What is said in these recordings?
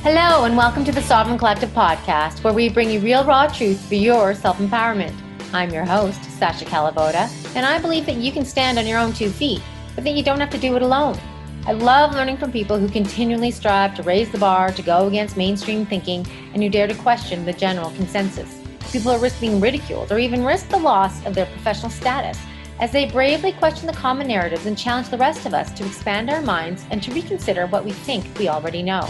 Hello, and welcome to the Sovereign Collective podcast, where we bring you real, raw truth for your self-empowerment. I'm your host, Sasha Calavoda, and I believe that you can stand on your own 2 feet, but that you don't have to do it alone. I love learning from people who continually strive to raise the bar, to go against mainstream thinking, and who dare to question the general consensus. People who risk being ridiculed or even risk the loss of their professional status as they bravely question the common narratives and challenge the rest of us to expand our minds and to reconsider what we think we already know.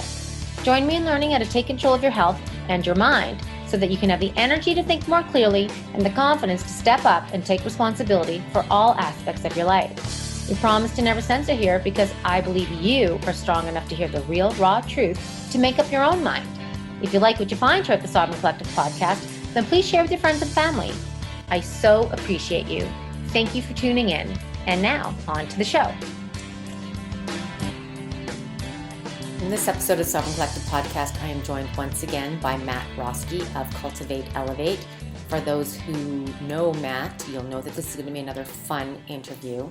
Join me in learning how to take control of your health and your mind so that you can have the energy to think more clearly and the confidence to step up and take responsibility for all aspects of your life. We promise to never censor here because I believe you are strong enough to hear the real, raw truth to make up your own mind. If you like what you find here at the Sovereign Collective podcast, then please share with your friends and family. I so appreciate you. Thank you for tuning in. And now, on to the show. In this episode of Sovereign Collective Podcast, I am joined once again by Matt Roeske of Cultivate Elevate. For those who know Matt, you'll know that this is going to be another fun interview.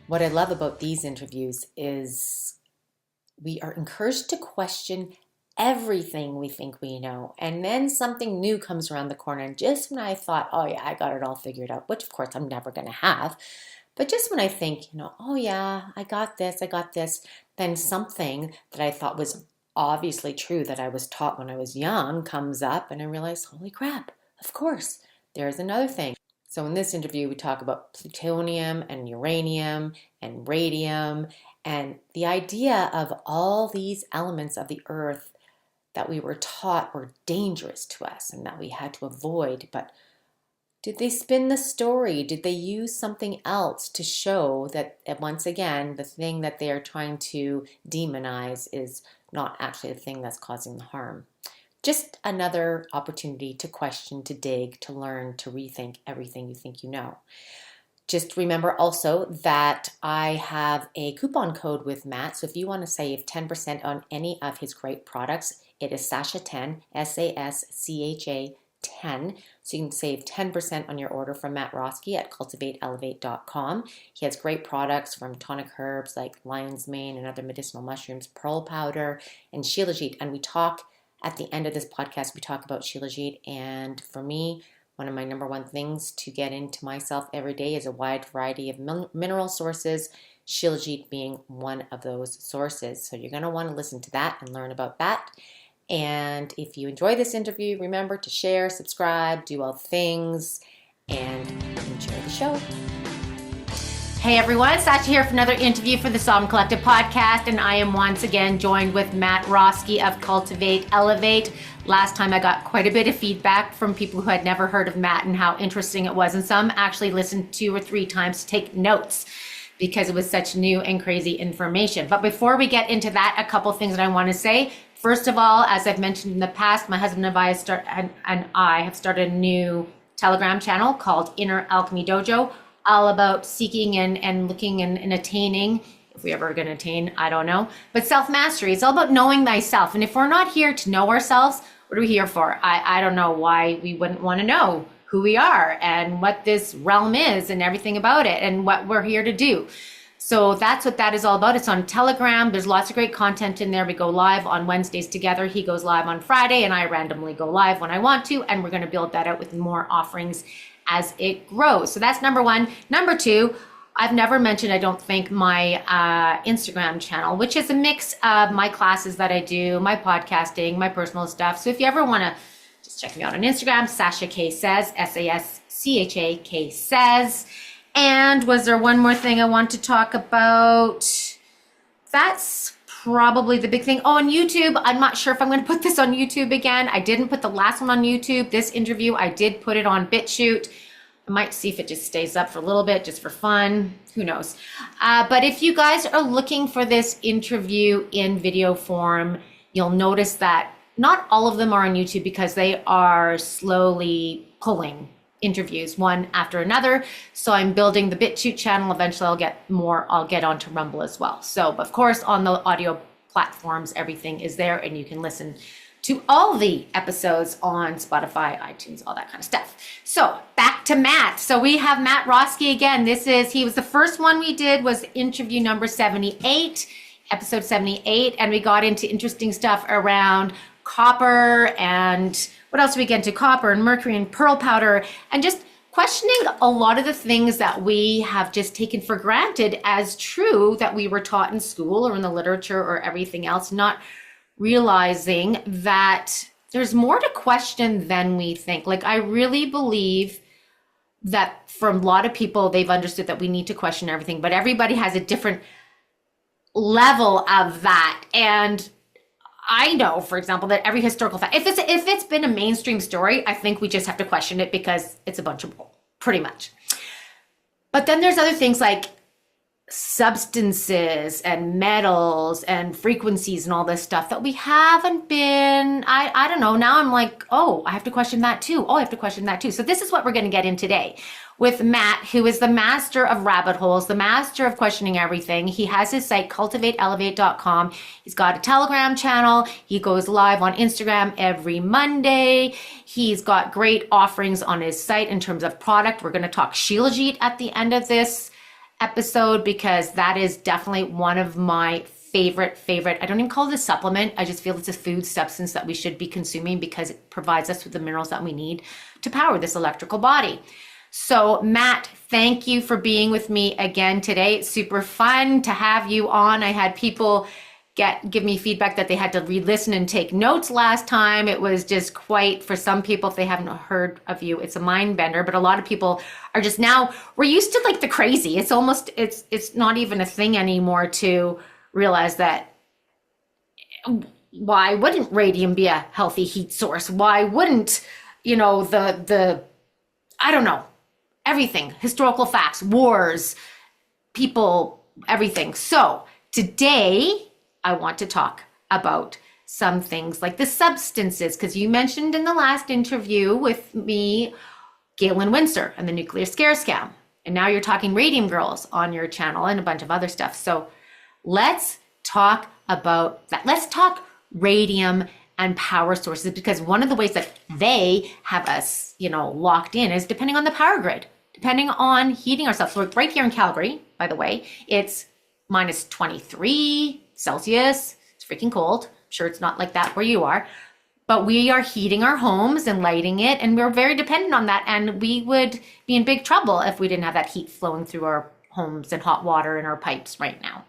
What I love about these interviews is we are encouraged to question everything we think we know. And then something new comes around the corner. And just when I thought, oh yeah, I got it all figured out, which of course I'm never going to have. But just when I think, oh yeah, I got this, then something that I thought was obviously true that I was taught when I was young comes up and I realize, holy crap, of course, there's another thing. So in this interview, we talk about plutonium and uranium and radium and the idea of all these elements of the earth that we were taught were dangerous to us and that we had to avoid. But did they spin the story? Did they use something else to show that, once again, the thing that they are trying to demonize is not actually the thing that's causing the harm? Just another opportunity to question, to dig, to learn, to rethink everything you think you know. Just remember also that I have a coupon code with Matt. So if you want to save 10% on any of his great products, it is Sasha10, SASCHA 10. So you can save 10% on your order from Matt Roeske at cultivateelevate.com. He has great products from tonic herbs like lion's mane and other medicinal mushrooms, pearl powder, and Shilajit. And we talk at the end of this podcast, we talk about Shilajit. And for me, one of my number one things to get into myself every day is a wide variety of mineral sources, Shilajit being one of those sources. So you're going to want to listen to that and learn about that. And if you enjoy this interview, remember to share, subscribe, do all the things, and enjoy the show. Hey everyone, Sasha here for another interview for the Sovereign Collective podcast, and I am once again joined with Matt Roeske of Cultivate Elevate. Last time I got quite a bit of feedback from people who had never heard of Matt and how interesting it was, and some actually listened 2 or 3 times to take notes because it was such new and crazy information. But before we get into that, a couple things that I want to say. First of all, as I've mentioned in the past, my husband and I have started a new Telegram channel called Inner Alchemy Dojo, all about seeking and looking and attaining, if we ever are going to attain, I don't know, but self-mastery. It's all about knowing thyself. And if we're not here to know ourselves, what are we here for? I don't know why we wouldn't want to know who we are and what this realm is and everything about it and what we're here to do. So that's what that is all about. It's on Telegram. There's lots of great content in there. We go live on Wednesdays together. He goes live on Friday and I randomly go live when I want to. And we're going to build that out with more offerings as it grows. So that's number one. Number two, I've never mentioned, I don't think, my Instagram channel, which is a mix of my classes that I do, my podcasting, my personal stuff. So if you ever want to just check me out on Instagram, Sasha K Says, SASCHAK Says. And was there one more thing I want to talk about? That's probably the big thing. Oh, on YouTube, I'm not sure if I'm going to put this on YouTube again. I didn't put the last one on YouTube. This interview, I did put it on BitChute. I might see if it just stays up for a little bit, just for fun. Who knows? But if you guys are looking for this interview in video form, you'll notice that not all of them are on YouTube because they are slowly pulling interviews one after another. So I'm building the BitChute channel. Eventually I'll get onto Rumble as well. So of course on the audio platforms, everything is there and you can listen to all the episodes on Spotify, iTunes, all that kind of stuff. So back to Matt. So we have Matt Roeske again. He was the first one we did was interview number 78. episode 78, and we got into interesting stuff around copper and what else did we get into? Copper and mercury and pearl powder, and just questioning a lot of the things that we have just taken for granted as true that we were taught in school or in the literature or everything else, not realizing that there's more to question than we think. Like, I really believe that for a lot of people, they've understood that we need to question everything, but everybody has a different level of that. And I know, for example, that every historical fact, if it's been a mainstream story, I think we just have to question it because it's a bunch of bull, pretty much. But then there's other things like substances and metals and frequencies and all this stuff that we haven't been, I don't know. Now I'm like, oh, I have to question that too. Oh, I have to question that too. So this is what we're going to get in today with Matt, who is the master of rabbit holes, the master of questioning everything. He has his site, cultivateelevate.com. He's got a Telegram channel. He goes live on Instagram every Monday. He's got great offerings on his site in terms of product. We're going to talk Shilajit at the end of this episode because that is definitely one of my favorite. I don't even call it a supplement. I just feel it's a food substance that we should be consuming because it provides us with the minerals that we need to power this electrical body. So Matt, thank you for being with me again today. It's super fun to have you on. I had people give me feedback that they had to re-listen and take notes last time. It was just quite, for some people, if they haven't heard of you, it's a mind bender, but a lot of people are just now, we're used to like the crazy. It's almost, it's not even a thing anymore to realize that why wouldn't radium be a healthy heat source? Why wouldn't, the I don't know, everything, historical facts, wars, people, everything. So today, I want to talk about some things like the substances, because you mentioned in the last interview with me, Galen Windsor and the nuclear scare scam. And now you're talking Radium Girls on your channel and a bunch of other stuff. So let's talk about that. Let's talk radium and power sources, because one of the ways that they have us, locked in is depending on the power grid, depending on heating ourselves. So right here in Calgary, by the way, it's minus 23 Celsius. It's freaking cold. I'm sure it's not like that where you are, but we are heating our homes and lighting it, and we're very dependent on that. And we would be in big trouble if we didn't have that heat flowing through our homes and hot water in our pipes right now.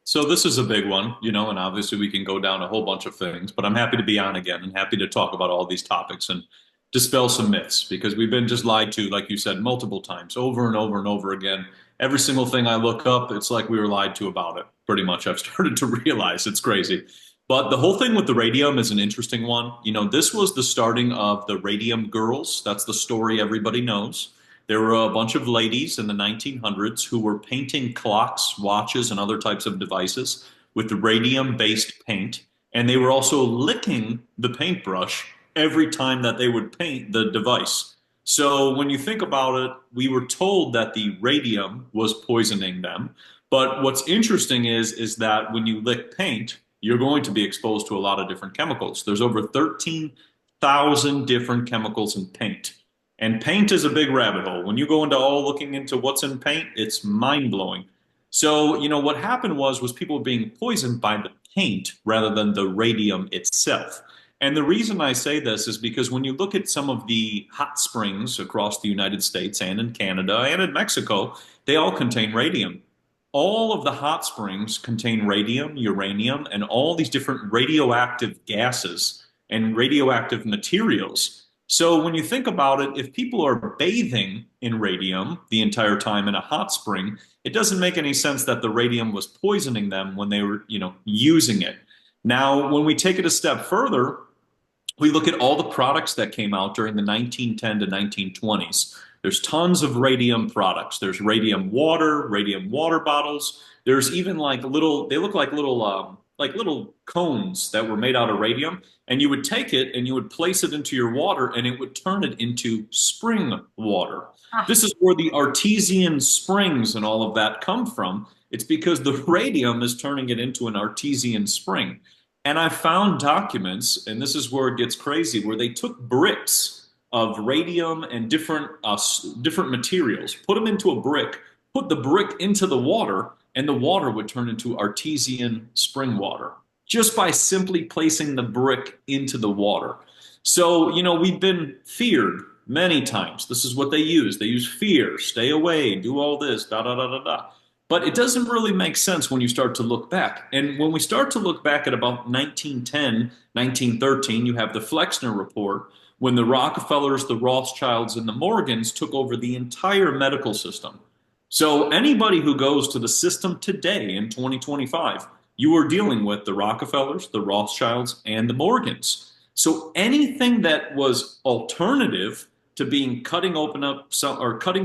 So this is a big one, and obviously we can go down a whole bunch of things, but I'm happy to be on again and happy to talk about all these topics and dispel some myths, because we've been just lied to, like you said, multiple times, over and over and over again. Every single thing I look up, it's like we were lied to about it. Pretty much, I've started to realize it's crazy. But the whole thing with the radium is an interesting one. This was the starting of the Radium Girls. That's the story everybody knows. There were a bunch of ladies in the 1900s who were painting clocks, watches, and other types of devices with the radium-based paint. And they were also licking the paintbrush every time that they would paint the device. So when you think about it, we were told that the radium was poisoning them. But what's interesting is that when you lick paint, you're going to be exposed to a lot of different chemicals. There's over 13,000 different chemicals in paint. And paint is a big rabbit hole. When you go into looking into what's in paint, it's mind-blowing. So, what happened was people were being poisoned by the paint rather than the radium itself. And the reason I say this is because when you look at some of the hot springs across the United States and in Canada and in Mexico, they all contain radium. All of the hot springs contain radium, uranium, and all these different radioactive gases and radioactive materials. So when you think about it, if people are bathing in radium the entire time in a hot spring, it doesn't make any sense that the radium was poisoning them when they were, using it. Now, when we take it a step further, we look at all the products that came out during the 1910 to 1920s. There's tons of radium products. There's radium water bottles. There's even they look like little cones that were made out of radium. And you would take it and you would place it into your water and it would turn it into spring water. This is where the artesian springs and all of that come from. It's because the radium is turning it into an artesian spring. And I found documents, and this is where it gets crazy, where they took bricks of radium and different materials, put them into a brick, put the brick into the water, and the water would turn into artesian spring water just by simply placing the brick into the water. So, we've been feared many times. This is what they use. They use fear, stay away, do all this, da da da da da. But it doesn't really make sense when you start to look back. And when we start to look back at about 1910, 1913, you have the Flexner Report, when the Rockefellers, the Rothschilds, and the Morgans took over the entire medical system. So anybody who goes to the system today in 2025, you are dealing with the Rockefellers, the Rothschilds, and the Morgans. So anything that was alternative to being cutting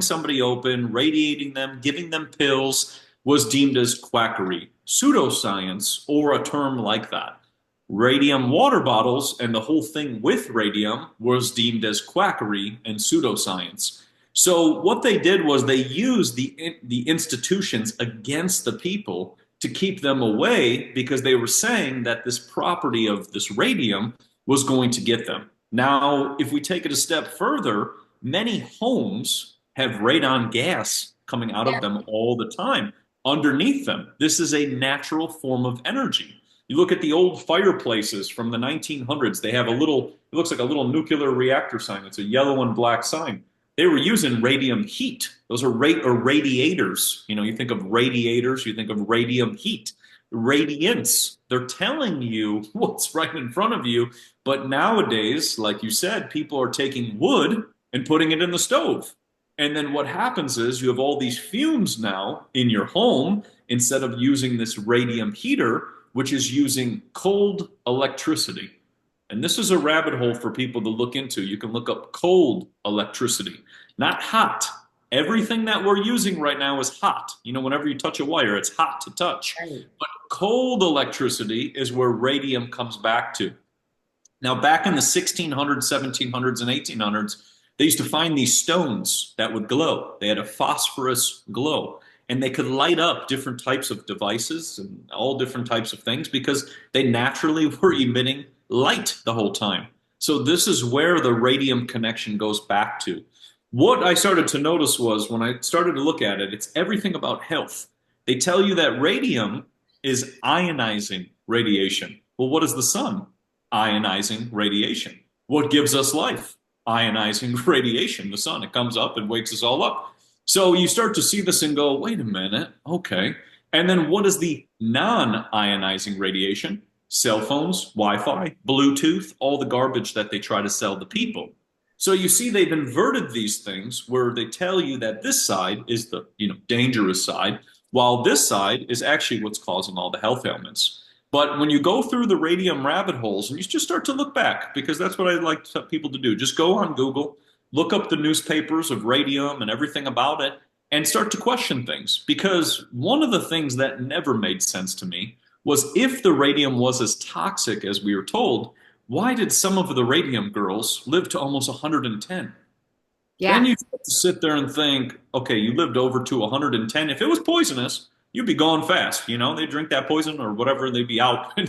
somebody open, radiating them, giving them pills, was deemed as quackery, pseudoscience, or a term like that. Radium water bottles and the whole thing with radium was deemed as quackery and pseudoscience. So what they did was they used the institutions against the people to keep them away, because they were saying that this property of this radium was going to get them. Now, if we take it a step further, many homes have radon gas coming out of them all the time underneath them. This is a natural form of energy. You look at the old fireplaces from the 1900s, they have it looks like a little nuclear reactor sign. It's a yellow and black sign. They were using radium heat. Those are radiators. You think of radiators, you think of radium heat. Radiance. They're telling you what's right in front of you. But nowadays, like you said, people are taking wood and putting it in the stove. And then what happens is you have all these fumes now in your home instead of using this radium heater, which is using cold electricity. And this is a rabbit hole for people to look into. You can look up cold electricity, not hot. Everything that we're using right now is hot. Whenever you touch a wire, it's hot to touch. Right. But cold electricity is where radium comes back to. Now, back in the 1600s, 1700s, and 1800s, they used to find these stones that would glow. They had a phosphorus glow, and they could light up different types of devices and all different types of things because they naturally were emitting light the whole time. So this is where the radium connection goes back to. What I started to notice was when I started to look at it, it's everything about health. They tell you that radium is ionizing radiation. Well, what is the sun? Ionizing radiation. What gives us life? Ionizing radiation. The sun, it comes up and wakes us all up. So you start to see this and go, wait a minute, okay. And then what is the non-ionizing radiation? Cell phones, Wi-Fi, Bluetooth, all the garbage that they try to sell the people. So you see they've inverted these things where they tell you that this side is the dangerous side, while this side is actually what's causing all the health ailments. But when you go through the radium rabbit holes and you just start to look back, because that's what I like people to do, just go on Google, look up the newspapers of radium and everything about it, and start to question things. Because one of the things that never made sense to me was if the radium was as toxic as we were told, why did some of the radium girls live to almost 110? Yeah. Then you have to sit there and think, okay, you lived over to 110. If it was poisonous, you'd be gone fast. They drink that poison or whatever, they'd be out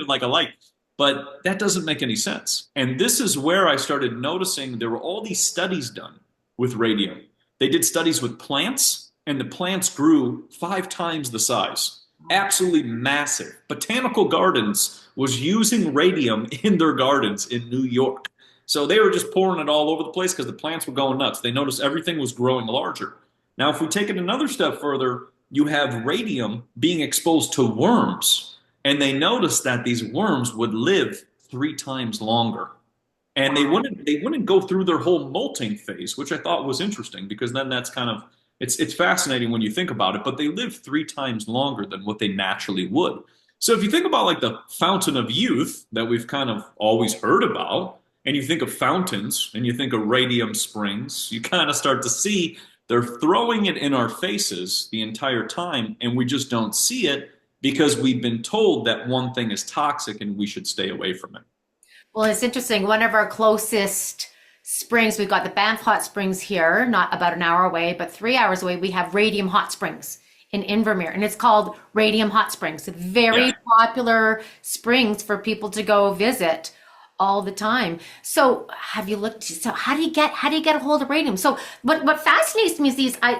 like a light. But that doesn't make any sense. And this is where I started noticing there were all these studies done with radium. They did studies with plants, and the plants grew 5 times the size. Absolutely massive. Botanical Gardens was using radium in their gardens in New York. So they were just pouring it all over the place because the plants were going nuts. They noticed everything was growing larger. Now, if we take it another step further, you have radium being exposed to worms. And they noticed that these worms would live 3 times longer. And they wouldn't go through their whole molting phase, which I thought was interesting because then that's kind of, it's fascinating when you think about it, but they live 3 times longer than what they naturally would. So if you think about like the fountain of youth that we've kind of always heard about, and you think of fountains and you think of radium springs, you kind of start to see they're throwing it in our faces the entire time, and we just don't see it because we've been told that one thing is toxic and we should stay away from it. Well, it's interesting. One of our closest springs, we've got the Banff Hot Springs here, not about an hour away, but 3 hours away, we have Radium Hot Springs in Invermere, and it's called Radium Hot Springs. Very popular springs for people to go visit. all the time. So have you looked, so how do you get a hold of radium? So what fascinates me is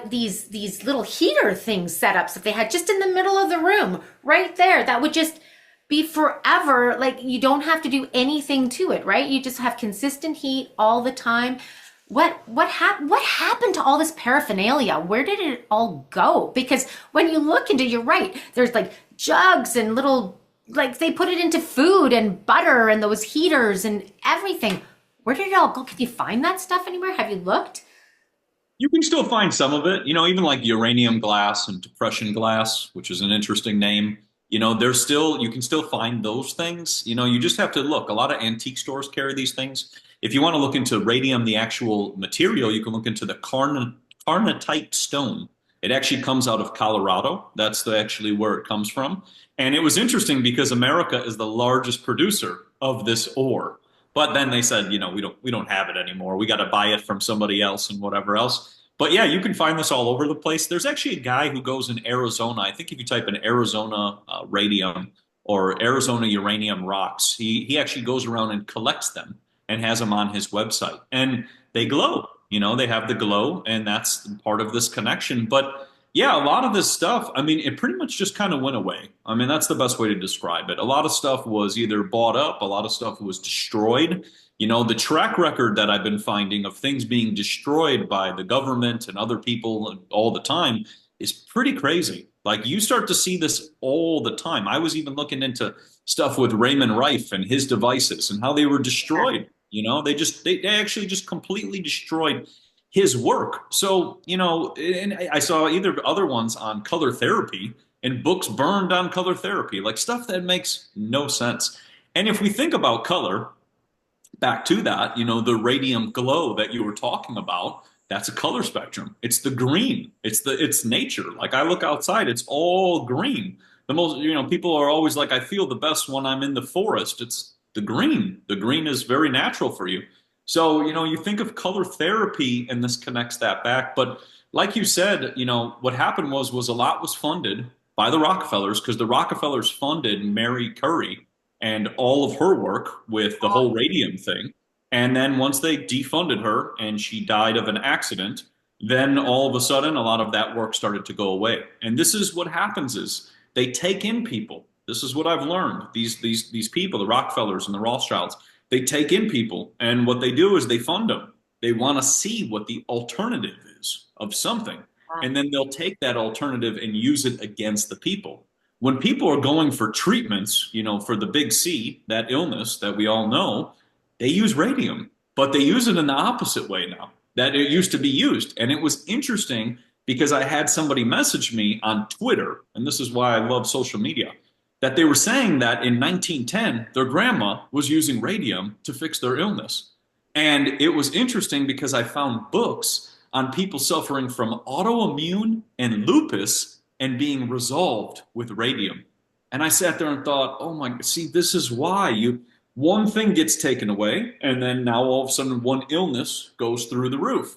these little heater things setups that they had just in the middle of the room right there that would just be forever. Like you don't have to do anything to it, right? You just have consistent heat all the time. What happened to all this paraphernalia? Where did it all go? Because when you look into, you're right, there's like jugs and little, like they put it into food and butter and those heaters and everything. Where did it all go? Can you find that stuff anywhere? Have you looked? You can still find some of it, even like uranium glass and depression glass, which is an interesting name. There's still, you can still find those things. You just have to look. A lot of antique stores carry these things. If you want to look into radium, the actual material, you can look into the carnotite stone. It actually comes out of Colorado. That's actually where it comes from. And it was interesting because America is the largest producer of this ore. But then they said, we don't have it anymore. We got to buy it from somebody else and whatever else. But yeah, you can find this all over the place. There's actually a guy who goes in Arizona. I think if you type in Arizona radium or Arizona uranium rocks, he actually goes around and collects them and has them on his website. And they glow. They have the glow, and that's part of this connection. But yeah, a lot of this stuff, I mean, it pretty much just kind of went away. I mean, that's the best way to describe it. A lot of stuff was either bought up, a lot of stuff was destroyed. The track record that I've been finding of things being destroyed by the government and other people all the time is pretty crazy. Like you start to see this all the time. I was even looking into stuff with Raymond Rife and his devices and how they were destroyed. They actually just completely destroyed his work. So, and I saw either other ones on color therapy and books burned on color therapy, like stuff that makes no sense. And if we think about color, back to that, the radium glow that you were talking about, that's a color spectrum. It's the green. It's nature. Like I look outside, it's all green. The most, people are always like, I feel the best when I'm in the forest. It's the green. The green is very natural for you. So, you think of color therapy and this connects that back. But like you said, what happened was a lot was funded by the Rockefellers because the Rockefellers funded Mary Curie and all of her work with the whole radium thing. And then once they defunded her and she died of an accident, then all of a sudden a lot of that work started to go away. And this is what happens is they take in people. This is what I've learned. These people, the Rockefellers and the Rothschilds, they take in people, and what they do is they fund them. They want to see what the alternative is of something, and then they'll take that alternative and use it against the people. When people are going for treatments, for the big C, that illness that we all know, they use radium, but they use it in the opposite way now that it used to be used. And it was interesting because I had somebody message me on Twitter, and this is why I love social media, that they were saying that in 1910, their grandma was using radium to fix their illness. And it was interesting because I found books on people suffering from autoimmune and lupus and being resolved with radium. And I sat there and thought, oh my, see, this is why one thing gets taken away, and then now all of a sudden one illness goes through the roof.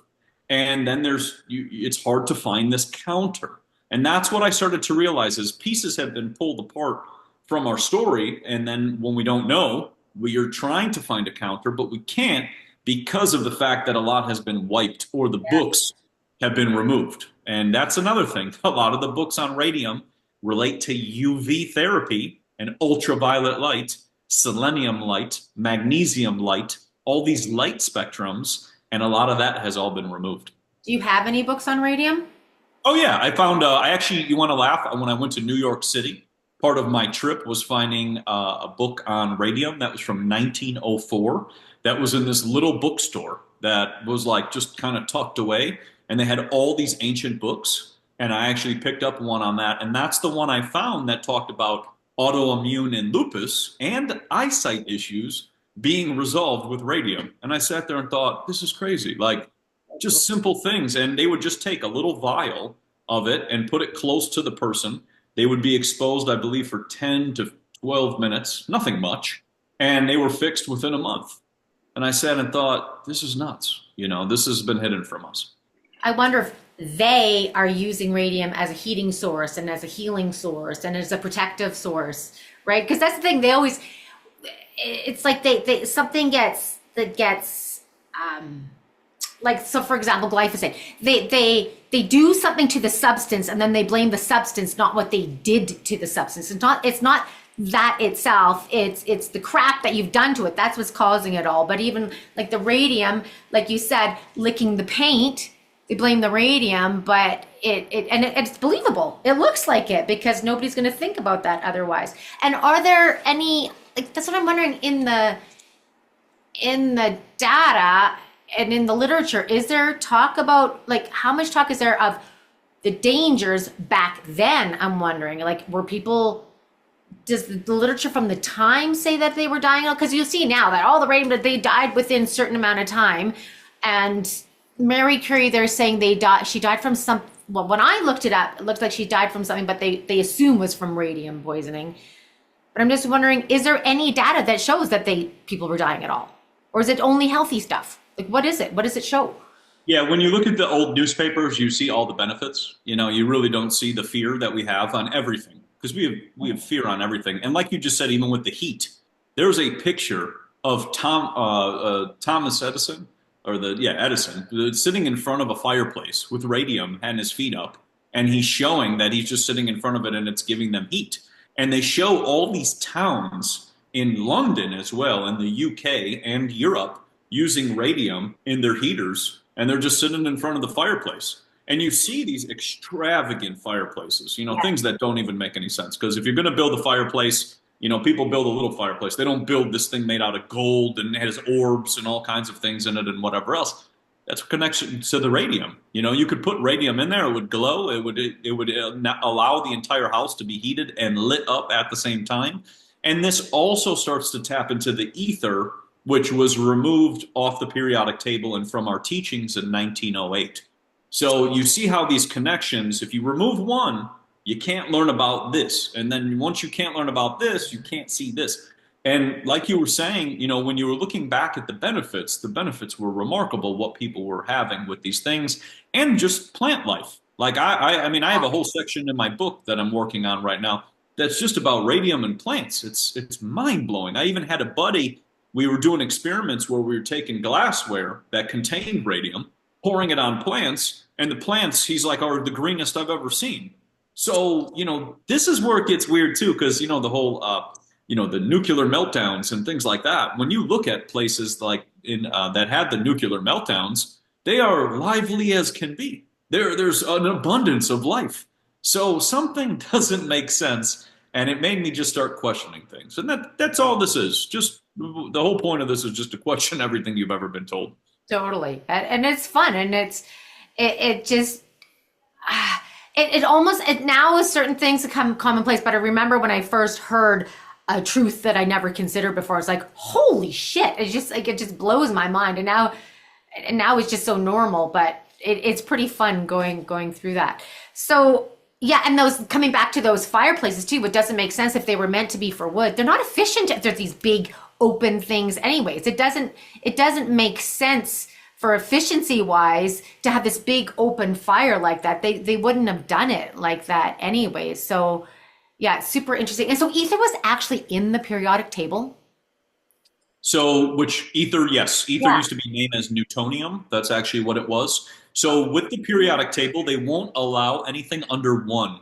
And then it's hard to find this counter. And that's what I started to realize is pieces have been pulled apart from our story, and then when we don't know, we are trying to find a counter, but we can't because of the fact that a lot has been wiped or the books have been removed. And that's another thing. A lot of the books on radium relate to UV therapy and ultraviolet light, selenium light, magnesium light, all these light spectrums, and a lot of that has all been removed. Do you have any books on radium? Oh yeah, I found, you want to laugh, when I went to New York City, part of my trip was finding a book on radium that was from 1904 that was in this little bookstore that was like just kind of tucked away. And they had all these ancient books. And I actually picked up one on that. And that's the one I found that talked about autoimmune and lupus and eyesight issues being resolved with radium. And I sat there and thought, this is crazy. Like just simple things. And they would just take a little vial of it and put it close to the person. They would be exposed, I believe, for 10 to 12 minutes, nothing much, and they were fixed within a month. And I sat and thought, this is nuts. This has been hidden from us. I wonder if they are using radium as a heating source and as a healing source and as a protective source, right? Because that's the thing, they always, it's like they something gets like, so for example, glyphosate, they do something to the substance and then they blame the substance, not what they did to the substance. It's not that itself, it's the crap that you've done to it. That's what's causing it all. But even like the radium, like you said, licking the paint, they blame the radium, but it's believable. It looks like it because nobody's going to think about that otherwise. And are there any, like, that's what I'm wondering, in the data and in the literature, is there talk about, like, how much talk is there of the dangers back then? I'm wondering, like, does the literature from the time say that they were dying? Because you see now that all the radium, that they died within a certain amount of time. And Mary Curie, they're saying she died from some, well, when I looked it up, it looked like she died from something, but they assume was from radium poisoning. But I'm just wondering, is there any data that shows that people were dying at all? Or is it only healthy stuff? Like, what is it? What does it show? Yeah, when you look at the old newspapers, you see all the benefits. You really don't see the fear that we have on everything, because we have fear on everything. And like you just said, even with the heat, there's a picture of Thomas Edison, Edison, sitting in front of a fireplace with radium and his feet up, and he's showing that he's just sitting in front of it and it's giving them heat. And they show all these towns in London as well, in the UK and Europe, using radium in their heaters, and they're just sitting in front of the fireplace. And you see these extravagant fireplaces, things that don't even make any sense. Because if you're going to build a fireplace, people build a little fireplace. They don't build this thing made out of gold and has orbs and all kinds of things in it and whatever else. That's a connection to the radium. You could put radium in there; it would glow. It would allow the entire house to be heated and lit up at the same time. And this also starts to tap into the ether, which was removed off the periodic table and from our teachings in 1908. So you see how these connections, if you remove one, you can't learn about this. And then once you can't learn about this, you can't see this. And like you were saying, when you were looking back at the benefits were remarkable, what people were having with these things and just plant life. Like I mean, I have a whole section in my book that I'm working on right now that's just about radium and plants. It's mind blowing. I even had a buddy. We were doing experiments where we were taking glassware that contained radium, pouring it on plants, and the plants, he's like, are the greenest I've ever seen. So, this is where it gets weird too, because, the whole, the nuclear meltdowns and things like that. When you look at places like that had the nuclear meltdowns, they are lively as can be. There's an abundance of life. So something doesn't make sense, and it made me just start questioning things. And that's all this is. Just the whole point of this is just to question everything you've ever been told. Totally. And it's fun. And it just, it almost, now is certain things become commonplace. But I remember when I first heard a truth that I never considered before, it's like, holy shit. It's just like, it just blows my mind. And now it's just so normal, but it's pretty fun going through that. So yeah. And those, coming back to those fireplaces too, what doesn't make sense, if they were meant to be for wood, they're not efficient if they're these big open things anyways. It doesn't make sense for efficiency wise to have this big open fire like that. They wouldn't have done it like that anyways. So yeah, super interesting. And so ether was actually in the periodic table. So, which ether, yes, ether Yeah. used to be named as Newtonium. That's actually what it was. So with the periodic table, they won't allow anything under 1,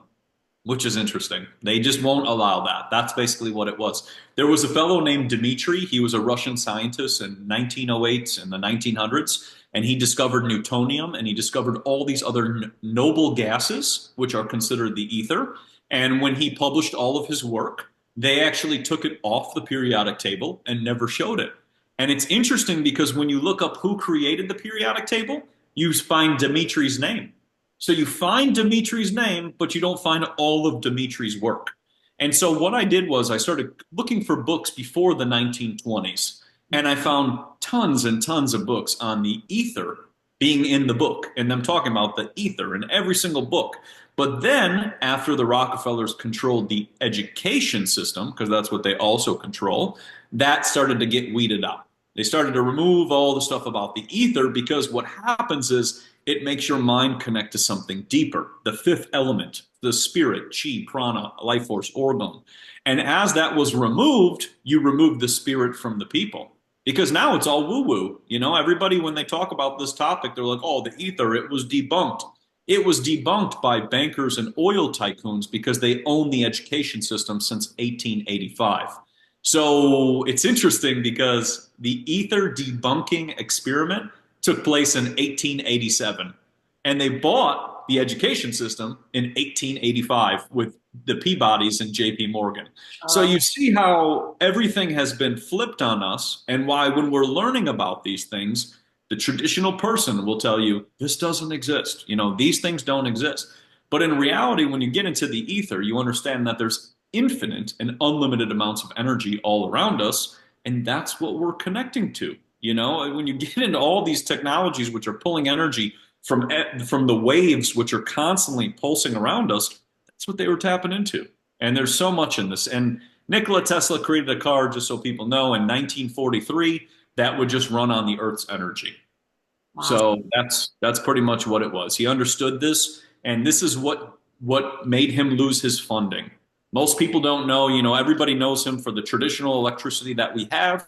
which is interesting. They just won't allow that. That's basically what it was. There was a fellow named Dmitri. He was a Russian scientist in 1908 in the 1900s, and he discovered Newtonium, and he discovered all these other noble gases, which are considered the ether. And when he published all of his work, they actually took it off the periodic table and never showed it. And it's interesting because when you look up who created the periodic table, you find Dimitri's name. So you find Dimitri's name, but you don't find all of Dimitri's work. And so what I did was I started looking for books before the 1920s, and I found tons and tons of books on the ether being in the book, and them talking about the ether in every single book. But then after the Rockefellers controlled the education system, because that's what they also control, that started to get weeded out. They started to remove all the stuff about the ether, because what happens is it makes your mind connect to something deeper, the fifth element, the spirit, chi, prana, life force, organ. And as that was removed, you removed the spirit from the people. Because now it's all woo-woo. You know, everybody, when they talk about this topic, they're like, oh, the ether, it was debunked. It was debunked by bankers and oil tycoons because they own the education system since 1885. So it's interesting because the ether debunking experiment took place in 1887, and they bought the education system in 1885 with the Peabodys and J.P. Morgan. So you see how everything has been flipped on us, and why when we're learning about these things, the traditional person will tell you, this doesn't exist. You know, these things don't exist. But in reality, when you get into the ether, you understand that there's infinite and unlimited amounts of energy all around us, and that's what we're connecting to. You know, when you get into all these technologies which are pulling energy from the waves which are constantly pulsing around us, that's what they were tapping into. And there's so much in this. And Nikola Tesla created a car, just so people know, in 1943 that would just run on the Earth's energy. Wow. So that's pretty much what it was. He understood this, and this is what made him lose his funding. Most people don't know, you know, everybody knows him for the traditional electricity that we have,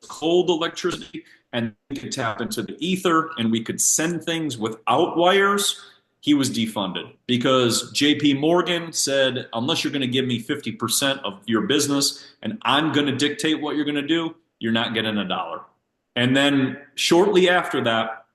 cold electricity, and we could tap into the ether and we could send things without wires. He was defunded because JP Morgan said, unless you're going to give me 50% of your business and I'm going to dictate what you're going to do, you're not getting a dollar. And then shortly after that,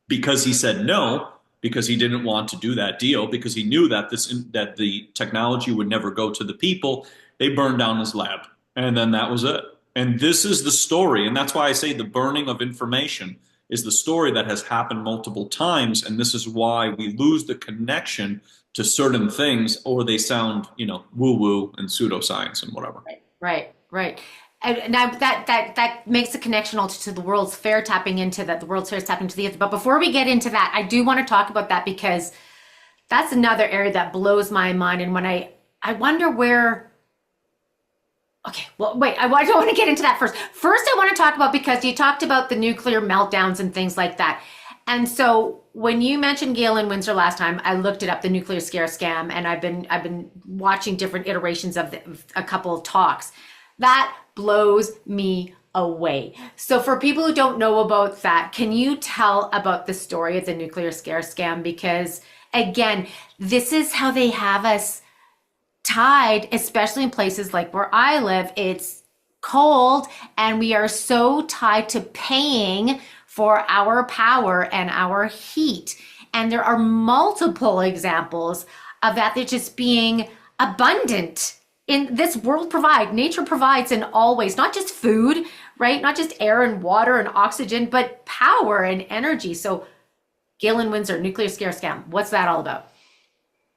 because he said no, because he didn't want to do that deal, because he knew that that the technology would never go to the people, they burned down his lab. And then that was it. And this is the story. And that's why I say the burning of information is the story that has happened multiple times. And this is why we lose the connection to certain things, or they sound, you know, woo-woo and pseudoscience and whatever. Right. And now that makes a connection also to the World's Fair, tapping into that. The World's Fair is tapping into the ether. But before we get into that, I do want to talk about that, because that's another area that blows my mind. And when I wonder where. Okay, well, wait, I don't want to get into that first. First, I want to talk about, because you talked about the nuclear meltdowns and things like that. And so when you mentioned Galen Windsor last time, I looked it up, the nuclear scare scam, and I've been watching different iterations of a couple of talks. That blows me away. So for people who don't know about that, can you tell about the story of the nuclear scare scam? Because again, this is how they have us tied, especially in places like where I live. It's cold and we are so tied to paying for our power and our heat. And there are multiple examples of that. They're just being abundant in this world. Nature provides in all ways, not just food, right? Not just air and water and oxygen, but power and energy. So Galen Windsor, nuclear scare scam, what's that all about?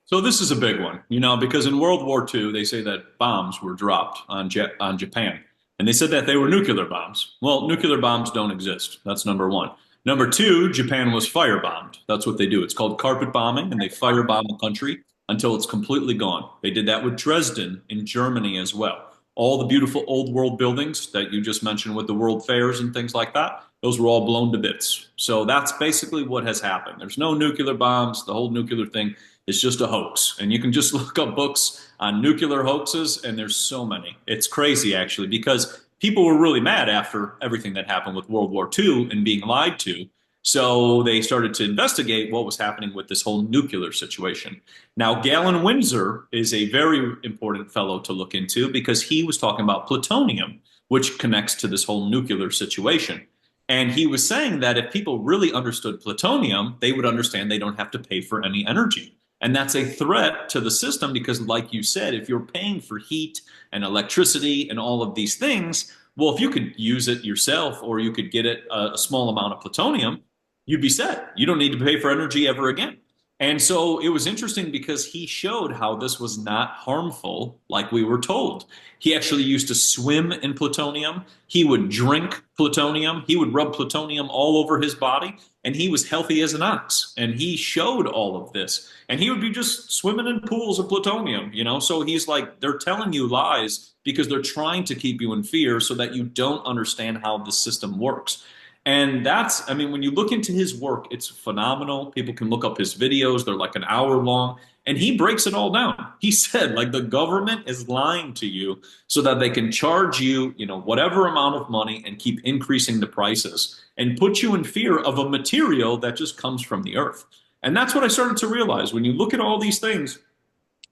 So this is a big one, you know, because in World War II, they say that bombs were dropped on Japan. And they said that they were nuclear bombs. Well, nuclear bombs don't exist. That's number one. Number two, Japan was firebombed. That's what they do. It's called carpet bombing, and they firebomb a country until it's completely gone. They did that with Dresden in Germany as well. All the beautiful old world buildings that you just mentioned with the world fairs and things like that, those were all blown to bits. So that's basically what has happened. There's no nuclear bombs. The whole nuclear thing is just a hoax. And you can just look up books on nuclear hoaxes, and there's so many. It's crazy, actually, because people were really mad after everything that happened with World War II and being lied to. So they started to investigate what was happening with this whole nuclear situation. Now, Galen Windsor is a very important fellow to look into, because he was talking about plutonium, which connects to this whole nuclear situation. And he was saying that if people really understood plutonium, they would understand they don't have to pay for any energy. And that's a threat to the system, because like you said, if you're paying for heat and electricity and all of these things, well, if you could use it yourself, or you could get it a small amount of plutonium, you'd be set. You don't need to pay for energy ever again. And so it was interesting, because he showed how this was not harmful like we were told. He actually used to swim in plutonium. He would drink plutonium. He would rub plutonium all over his body, and he was healthy as an ox. And he showed all of this. And he would be just swimming in pools of plutonium, you know? So he's like, they're telling you lies because they're trying to keep you in fear so that you don't understand how the system works. And that's, I mean, when you look into his work, it's phenomenal. People can look up his videos. They're like an hour long. And he breaks it all down. He said, like, the government is lying to you so that they can charge you, whatever amount of money and keep increasing the prices and put you in fear of a material that just comes from the earth. And that's what I started to realize. When you look at all these things,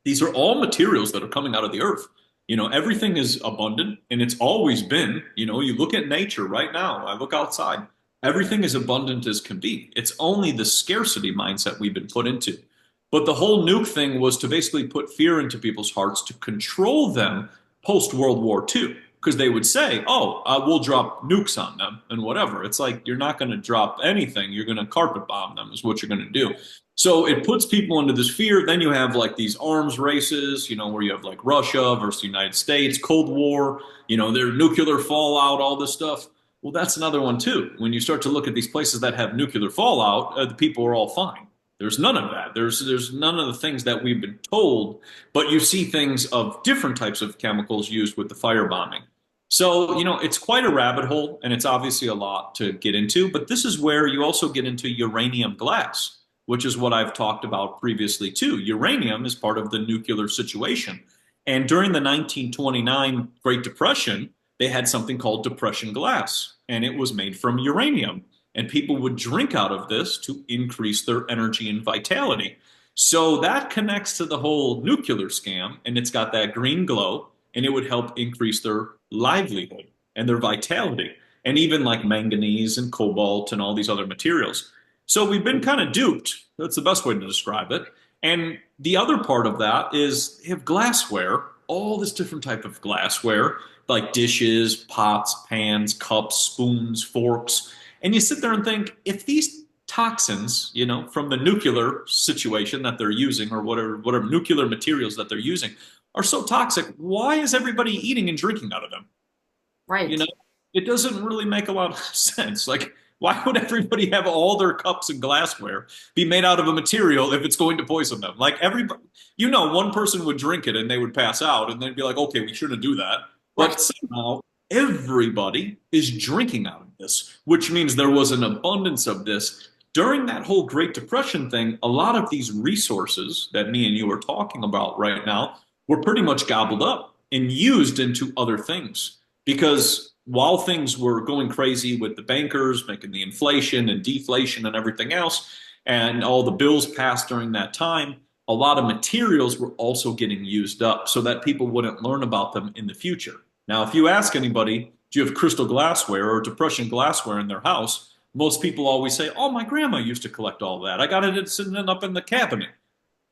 these are all materials that are coming out of the earth. Everything is abundant and it's always been. You look at nature right now, I look outside, everything is abundant as can be. It's only the scarcity mindset we've been put into. But the whole nuke thing was to basically put fear into people's hearts to control them post World War II. Because they would say, oh, we'll drop nukes on them and whatever. It's like, you're not going to drop anything. You're going to carpet bomb them is what you're going to do. So it puts people into this fear. Then you have like these arms races, where you have like Russia versus the United States, Cold War, their nuclear fallout, all this stuff. Well, that's another one too. When you start to look at these places that have nuclear fallout, the people are all fine. There's none of that. There's none of the things that we've been told, but you see things of different types of chemicals used with the firebombing. So, it's quite a rabbit hole, and it's obviously a lot to get into, but this is where you also get into uranium glass, which is what I've talked about previously too. Uranium is part of the nuclear situation. And during the 1929 Great Depression, they had something called depression glass, and it was made from uranium. And people would drink out of this to increase their energy and vitality. So that connects to the whole nuclear scam, and it's got that green glow, and it would help increase their livelihood and their vitality, and even like manganese and cobalt and all these other materials. So we've been kind of duped. That's the best way to describe it. And the other part of that is they have glassware, all this different type of glassware, like dishes, pots, pans, cups, spoons, forks. And you sit there and think, if these toxins, from the nuclear situation that they're using or whatever nuclear materials that they're using are so toxic, why is everybody eating and drinking out of them? Right. It doesn't really make a lot of sense. Like, why would everybody have all their cups and glassware be made out of a material if it's going to poison them? Like everybody, one person would drink it and they would pass out and they'd be like, okay, we shouldn't do that. But Right. somehow everybody is drinking out of this, which means there was an abundance of this. During that whole Great Depression thing, a lot of these resources that me and you are talking about right now were pretty much gobbled up and used into other things. Because while things were going crazy with the bankers making the inflation and deflation and everything else, and all the bills passed during that time, a lot of materials were also getting used up so that people wouldn't learn about them in the future. Now, if you ask anybody, do you have crystal glassware or depression glassware in their house? Most people always say, oh, my grandma used to collect all that. I got it sitting up in the cabinet.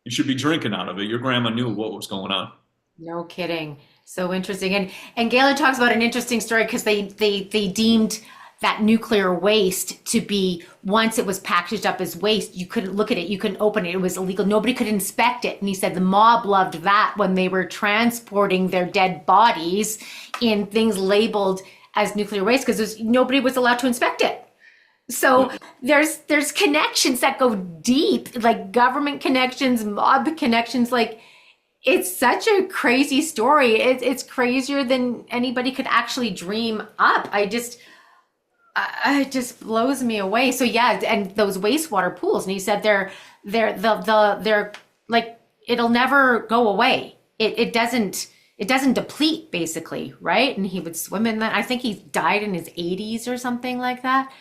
You should be drinking out of it. Your grandma knew what was going on. No kidding. So interesting. And Galen talks about an interesting story because they deemed that nuclear waste to be, once it was packaged up as waste, you couldn't look at it, you couldn't open it, it was illegal. Nobody could inspect it. And he said the mob loved that when they were transporting their dead bodies in things labeled as nuclear waste because nobody was allowed to inspect it. So there's connections that go deep, like government connections, mob connections, like it's such a crazy story. It's crazier than anybody could actually dream up. It just blows me away. So yeah, and those wastewater pools, and he said they're like it'll never go away. It doesn't deplete basically, right? And he would swim in that. I think he died in his 80s or something like that.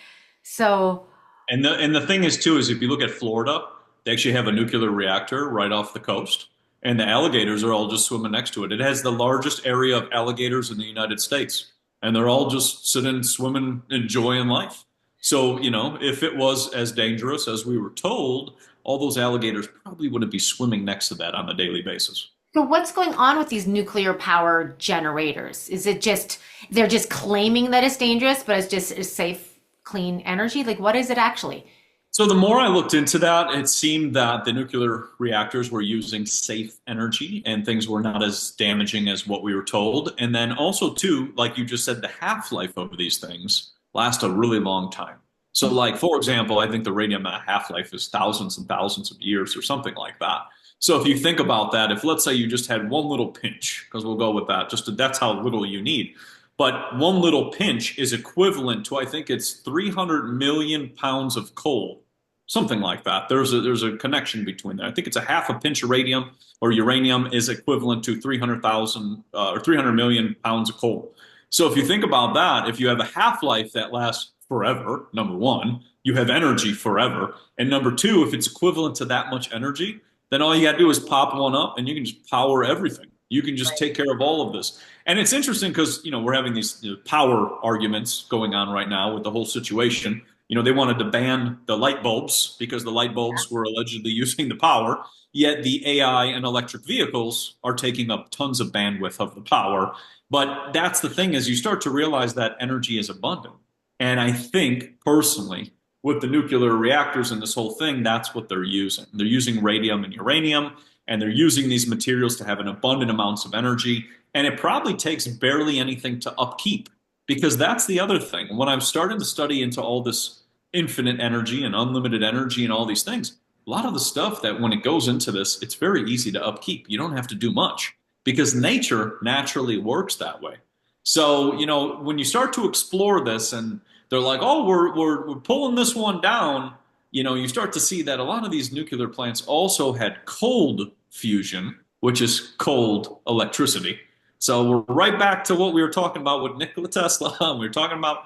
So And the thing is too is if you look at Florida, they actually have a nuclear reactor right off the coast, and the alligators are all just swimming next to it. It has the largest area of alligators in the United States, and they're all just sitting, swimming, enjoying life. So, if it was as dangerous as we were told, all those alligators probably wouldn't be swimming next to that on a daily basis. So what's going on with these nuclear power generators? Is it just they're just claiming that it's dangerous, but it's just a safe, clean energy? Like what is it actually? So the more I looked into that, it seemed that the nuclear reactors were using safe energy and things were not as damaging as what we were told. And then also too, like you just said, the half-life of these things last a really long time. So like, for example, I think the radium half-life is thousands and thousands of years or something like that. So if you think about that, if let's say you just had one little pinch, because we'll go with that, that's how little you need. But one little pinch is equivalent to, I think it's 300 million pounds of coal, something like that. There's a connection between that. I think it's a half a pinch of radium or uranium is equivalent to 300,000 or 300 million pounds of coal. So if you think about that, if you have a half-life that lasts forever, number one, you have energy forever. And number two, if it's equivalent to that much energy, then all you got to do is pop one up and you can just power everything. You can just take care of all of this. And it's interesting because, we're having these power arguments going on right now with the whole situation. They wanted to ban the light bulbs because the light bulbs were allegedly using the power, yet the AI and electric vehicles are taking up tons of bandwidth of the power. But that's the thing is you start to realize that energy is abundant. And I think personally, with the nuclear reactors and this whole thing, that's what they're using. They're using radium and uranium, and they're using these materials to have an abundant amounts of energy. And it probably takes barely anything to upkeep, because that's the other thing. When I've started to study into all this infinite energy and unlimited energy and all these things, a lot of the stuff that when it goes into this, it's very easy to upkeep. You don't have to do much because nature naturally works that way. So, when you start to explore this and they're like, oh, we're pulling this one down, you start to see that a lot of these nuclear plants also had cold fusion, which is cold electricity. So we're right back to what we were talking about with Nikola Tesla. We were talking about,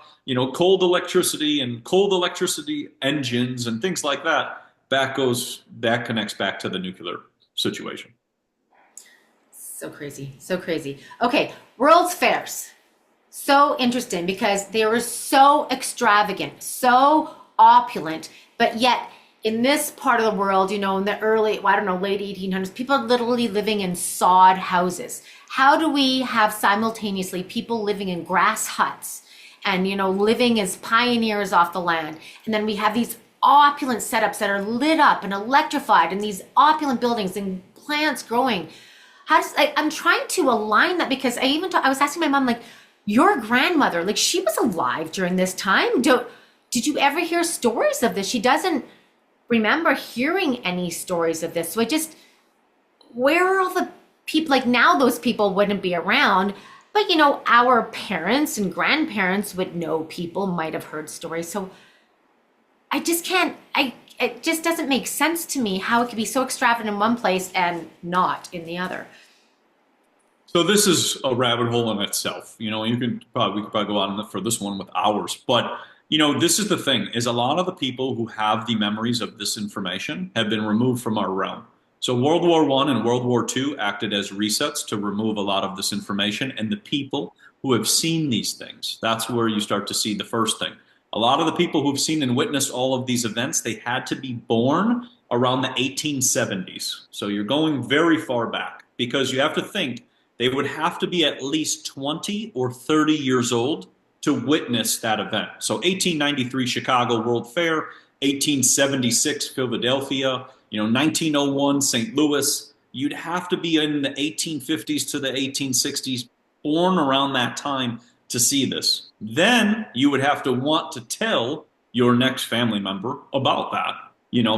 cold electricity and cold electricity engines and things like that. That connects back to the nuclear situation. So crazy. So crazy. Okay. World's fairs. So interesting because they were so extravagant, so opulent, but yet in this part of the world, in the early, late 1800s, people are literally living in sod houses. How do we have simultaneously people living in grass huts and, living as pioneers off the land? And then we have these opulent setups that are lit up and electrified and these opulent buildings and plants growing. I'm trying to align that because I was asking my mom, like, your grandmother, like she was alive during this time. Did you ever hear stories of this? She doesn't remember hearing any stories of this. So where are all the people? Like now those people wouldn't be around, but our parents and grandparents would know people, might have heard stories. So it just doesn't make sense to me how it could be so extravagant in one place and not in the other. So this is a rabbit hole in itself. We could probably go on for this one with hours. But, this is the thing, is a lot of the people who have the memories of this information have been removed from our realm. So World War I and World War II acted as resets to remove a lot of this information. And the people who have seen these things, that's where you start to see the first thing. A lot of the people who've seen and witnessed all of these events, they had to be born around the 1870s. So you're going very far back because you have to think, they would have to be at least 20 or 30 years old to witness that event. So 1893 Chicago World Fair, 1876 Philadelphia, 1901 St. Louis. You'd have to be in the 1850s to the 1860s, born around that time to see this. Then you would have to want to tell your next family member about that,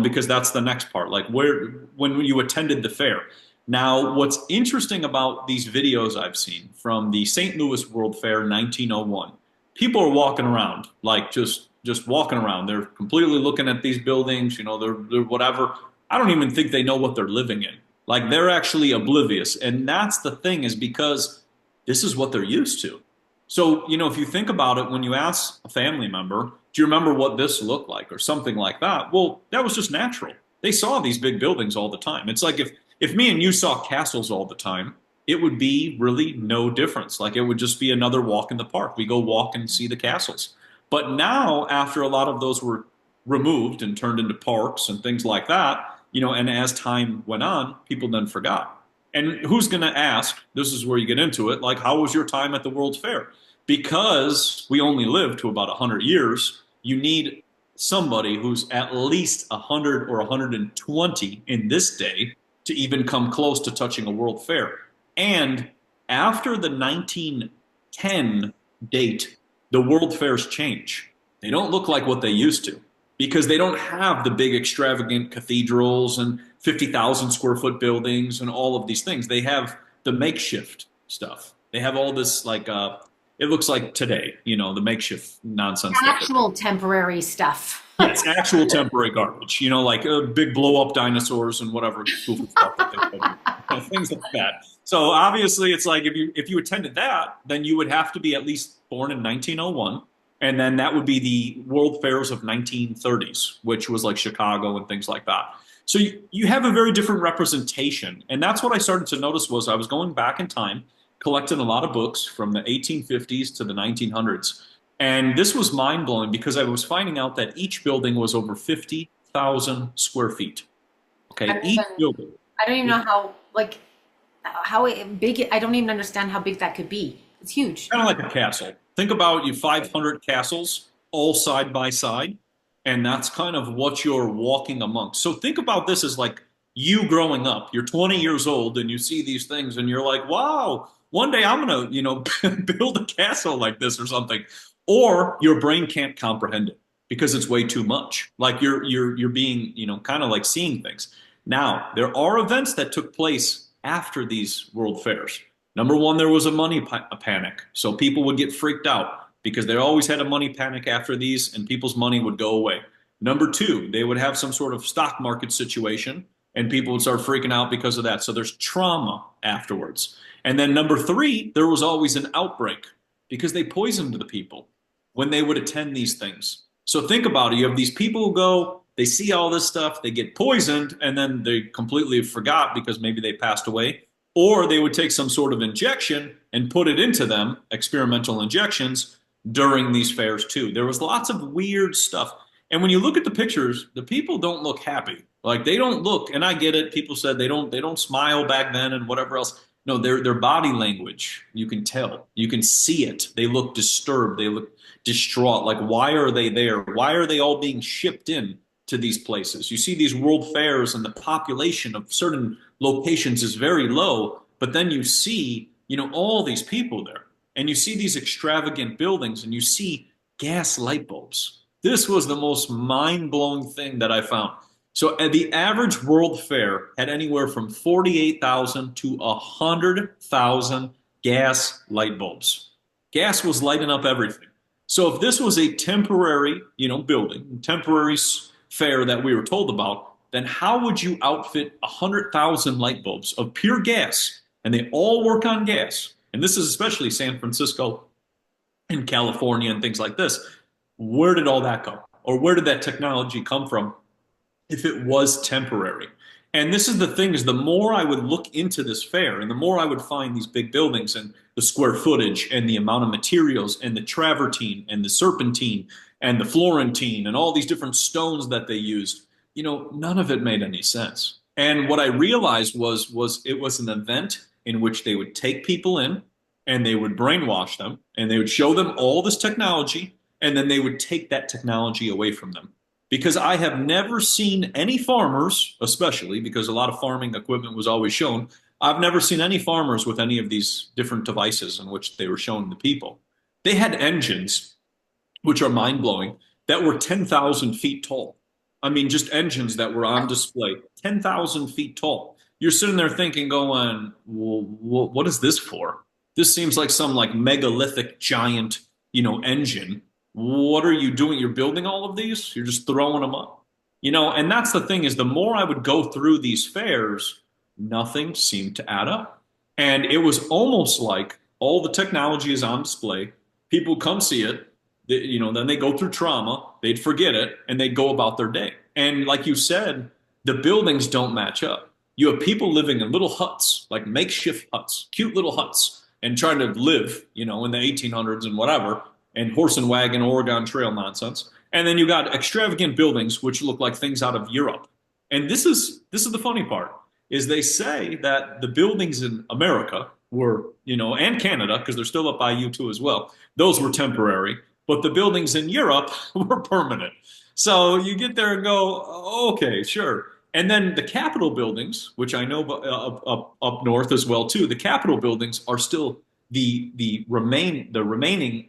because that's the next part. Like when you attended the fair. Now, what's interesting about these videos I've seen from the St. Louis World Fair 1901, people are walking around, like just walking around. They're completely looking at these buildings, they're whatever. I don't even think they know what they're living in. Like they're actually oblivious. And that's the thing is because this is what they're used to. So, if you think about it, when you ask a family member, do you remember what this looked like or something like that? Well, that was just natural. They saw these big buildings all the time. It's like if me and you saw castles all the time, it would be really no difference. Like it would just be another walk in the park. We go walk and see the castles. But now, after a lot of those were removed and turned into parks and things like that, and as time went on, people then forgot. And who's going to ask, this is where you get into it, like, how was your time at the World's Fair? Because we only live to about 100 years, you need somebody who's at least 100 or 120 in this day to even come close to touching a World Fair. And after the 1910 date, the World Fairs change. They don't look like what they used to because they don't have the big extravagant cathedrals and 50,000 square foot buildings and all of these things. They have the makeshift stuff. They have all this it looks like today, the makeshift nonsense. Actual temporary stuff. Yes, actual temporary garbage, like big blow up dinosaurs and whatever goofy stuff that they put in, things like that. So obviously, it's like if you attended that, then you would have to be at least born in 1901, and then that would be the World Fairs of 1930s, which was like Chicago and things like that. So you have a very different representation, and that's what I started to notice was I was going back in time, collecting a lot of books from the 1850s to the 1900s. And this was mind blowing because I was finding out that each building was over 50,000 square feet. Okay, each building. I don't even know how big. I don't even understand how big that could be. It's huge. Kind of like a castle. Think about you 500 castles all side by side, and that's kind of what you're walking amongst. So think about this as like you growing up. You're 20 years old and you see these things and you're like, wow, one day I'm gonna, build a castle like this or something. Or your brain can't comprehend it because it's way too much. Like you're being, kind of like seeing things. Now, there are events that took place after these world fairs. Number one, there was a money panic. So people would get freaked out because they always had a money panic after these and people's money would go away. Number two, they would have some sort of stock market situation and people would start freaking out because of that. So there's trauma afterwards. And then number three, there was always an outbreak because they poisoned the people when they would attend these things. So think about it. You have these people who go, they see all this stuff, they get poisoned, and then they completely forgot because maybe they passed away. Or they would take some sort of injection and put it into them, experimental injections, during these fairs too. There was lots of weird stuff. And when you look at the pictures, the people don't look happy. Like they don't look, and I get it, people said they don't smile back then and whatever else. No, their body language, you can tell. You can see it. They look disturbed. They look distraught. Like, why are they there? Why are they all being shipped in to these places? You see these world fairs and the population of certain locations is very low, but then you see, all these people there. And you see these extravagant buildings and you see gas light bulbs. This was the most mind-blowing thing that I found. So the average World Fair had anywhere from 48,000 to 100,000 gas light bulbs. Gas was lighting up everything. So if this was a temporary, building, temporary fair that we were told about, then how would you outfit 100,000 light bulbs of pure gas? And they all work on gas. And this is especially San Francisco and California and things like this. Where did all that go? Or where did that technology come from if it was temporary? And this is the thing, is the more I would look into this fair and the more I would find these big buildings and the square footage and the amount of materials and the travertine and the serpentine and the florentine and all these different stones that they used, none of it made any sense. And what I realized was it was an event in which they would take people in and they would brainwash them and they would show them all this technology and then they would take that technology away from them. Because I have never seen any farmers, especially because a lot of farming equipment was always shown, I've never seen any farmers with any of these different devices in which they were showing the people. They had engines, which are mind-blowing, that were 10,000 feet tall. I mean, just engines that were on display, 10,000 feet tall. You're sitting there thinking, going, well, what is this for? This seems like some megalithic giant, engine. What are you doing? You're building all of these? You're just throwing them up. And that's the thing, is the more I would go through these fairs, nothing seemed to add up. And it was almost like all the technology is on display. People come see it. Then they go through trauma. They'd forget it and they'd go about their day. And like you said, the buildings don't match up. You have people living in little huts, like makeshift huts, cute little huts, and trying to live, in the 1800s and whatever, and horse and wagon, Oregon Trail nonsense. And then you got extravagant buildings, which look like things out of Europe. And this is the funny part, is they say that the buildings in America were, and Canada, because they're still up by you too as well, those were temporary, but the buildings in Europe were permanent. So you get there and go, okay, sure. And then the Capitol buildings, which I know up north as well too, the Capitol buildings are still the remainders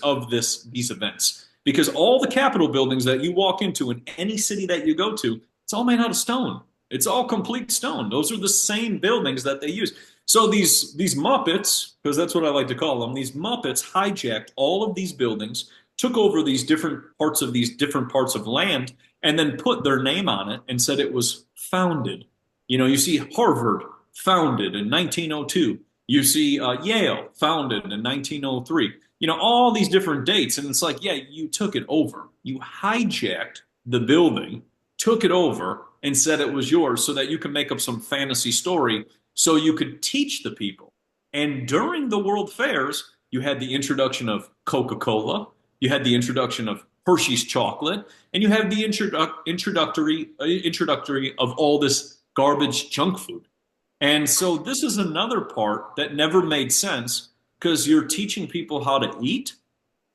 of these events, because all the Capitol buildings that you walk into in any city that you go to, it's all made out of stone. It's all complete stone. Those are the same buildings that they use. So these Muppets, because that's what I like to call them, these Muppets hijacked all of these buildings, took over these different parts of land, and then put their name on it and said it was founded. You see Harvard founded in 1902. You see Yale founded in 1903. All these different dates, and it's like, yeah, you took it over. You hijacked the building, took it over, and said it was yours so that you can make up some fantasy story so you could teach the people. And during the World Fairs, you had the introduction of Coca-Cola, you had the introduction of Hershey's chocolate, and you had the introductory of all this garbage junk food. And so this is another part that never made sense because you're teaching people how to eat.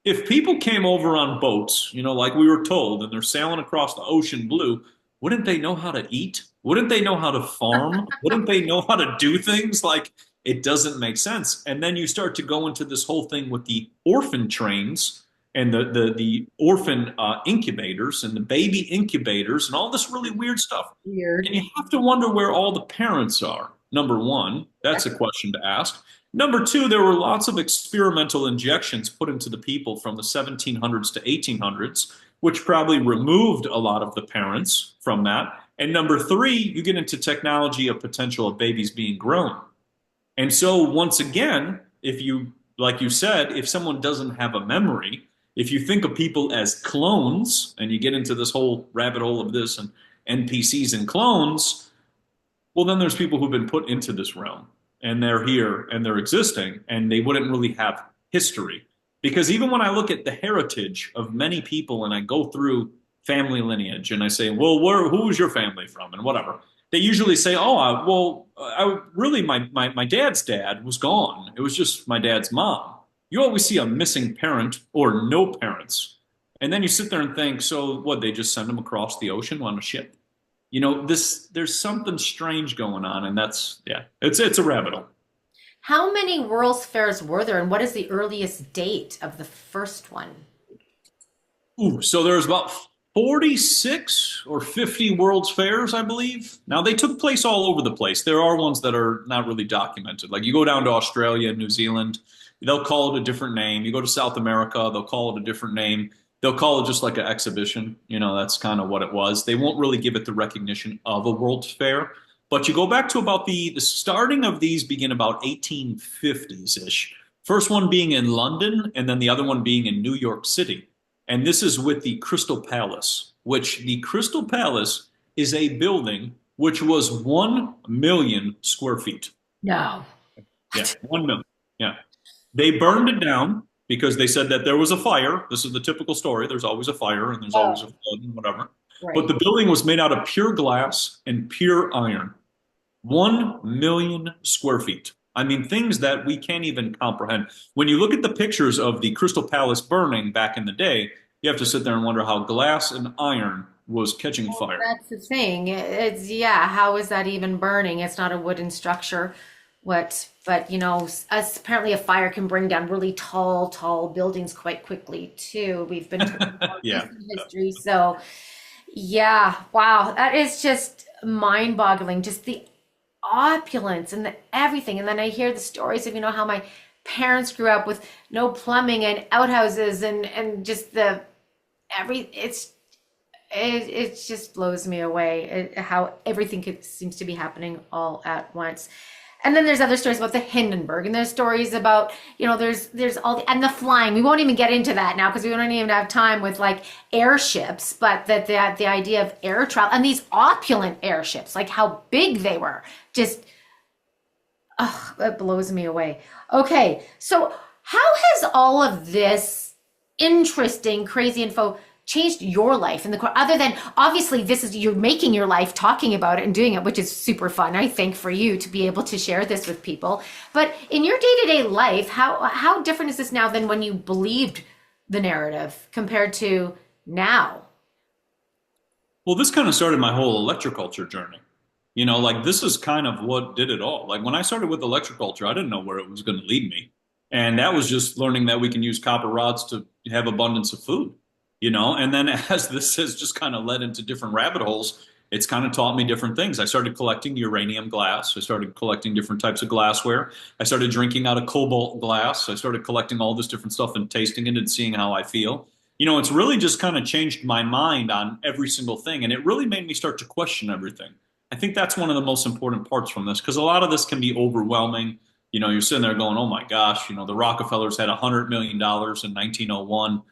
If people came over on boats, like we were told, and they're sailing across the ocean blue, wouldn't they know how to eat? Wouldn't they know how to farm? Wouldn't they know how to do things? Like, it doesn't make sense. And then you start to go into this whole thing with the orphan trains and the orphan incubators and the baby incubators and all this really weird stuff. Weird. And you have to wonder where all the parents are. Number one, that's a question to ask. Number two, there were lots of experimental injections put into the people from the 1700s to 1800s, which probably removed a lot of the parents from that. And number three, you get into technology of potential of babies being grown. And so once again, like you said, if someone doesn't have a memory, if you think of people as clones, and you get into this whole rabbit hole of this and NPCs and clones, well, then there's people who've been put into this realm and they're here and they're existing and they wouldn't really have history. Because even when I look at the heritage of many people and I go through family lineage and I say, well, who's your family from and whatever, they usually say, oh, really, my dad's dad was gone. It was just my dad's mom. You always see a missing parent or no parents. And then you sit there and think, so what, they just send them across the ocean on a ship? There's something strange going on, and it's a rabbit hole. How many World's Fairs were there, and what is the earliest date of the first one? Ooh, so there's about 46 or 50 World's Fairs, I believe. Now, they took place all over the place. There are ones that are not really documented. Like you go down to Australia and New Zealand, they'll call it a different name. You go to South America, they'll call it a different name. They'll call it just like an exhibition. That's kind of what it was. They won't really give it the recognition of a World's Fair. But you go back to about the starting of these begin about 1850s-ish. First one being in London, and then the other one being in New York City. And this is with the Crystal Palace, which the Crystal Palace is a building which was 1 million square feet. No. Yeah, 1 million. Yeah. They burned it down because they said that there was a fire. This is the typical story. There's always a fire and there's always a flood and whatever. Right. But the building was made out of pure glass and pure iron. 1 million square feet. I mean, things that we can't even comprehend. When you look at the pictures of the Crystal Palace burning back in the day, you have to sit there and wonder how glass and iron was catching fire. That's the thing. How is that even burning? It's not a wooden structure. But apparently a fire can bring down really tall buildings quite quickly too. We've been talking about Yeah. this in history. So yeah, wow, that is just mind-boggling. Just the opulence and the everything. And then I hear the stories of, how my parents grew up with no plumbing and outhouses and just it just blows me away how everything seems to be happening all at once. And then there's other stories about the Hindenburg, and there's stories about, there's all the flying. We won't even get into that now because we don't even have time with like airships, but that the idea of air travel and these opulent airships, like how big they were, just, it blows me away. Okay, so how has all of this interesting, crazy info changed your life in the core, other than obviously you're making your life talking about it and doing it, which is super fun, I think, for you to be able to share this with people. But in your day-to-day life, how different is this now than when you believed the narrative compared to now? Well, this kind of started my whole electroculture journey. This is kind of what did it all. Like when I started with electroculture, I didn't know where it was going to lead me. And that was just learning that we can use copper rods to have abundance of food. And then as this has just kind of led into different rabbit holes, It's kind of taught me different things. I started collecting uranium glass. I started collecting different types of glassware. I started drinking out of cobalt glass. I started collecting all this different stuff and tasting it and seeing how I feel. It's really just kind of changed my mind on every single thing. And it really made me start to question everything. I think that's one of the most important parts from this, because a lot of this can be overwhelming. You're sitting there going, oh my gosh, the Rockefellers had $100 million in 1901.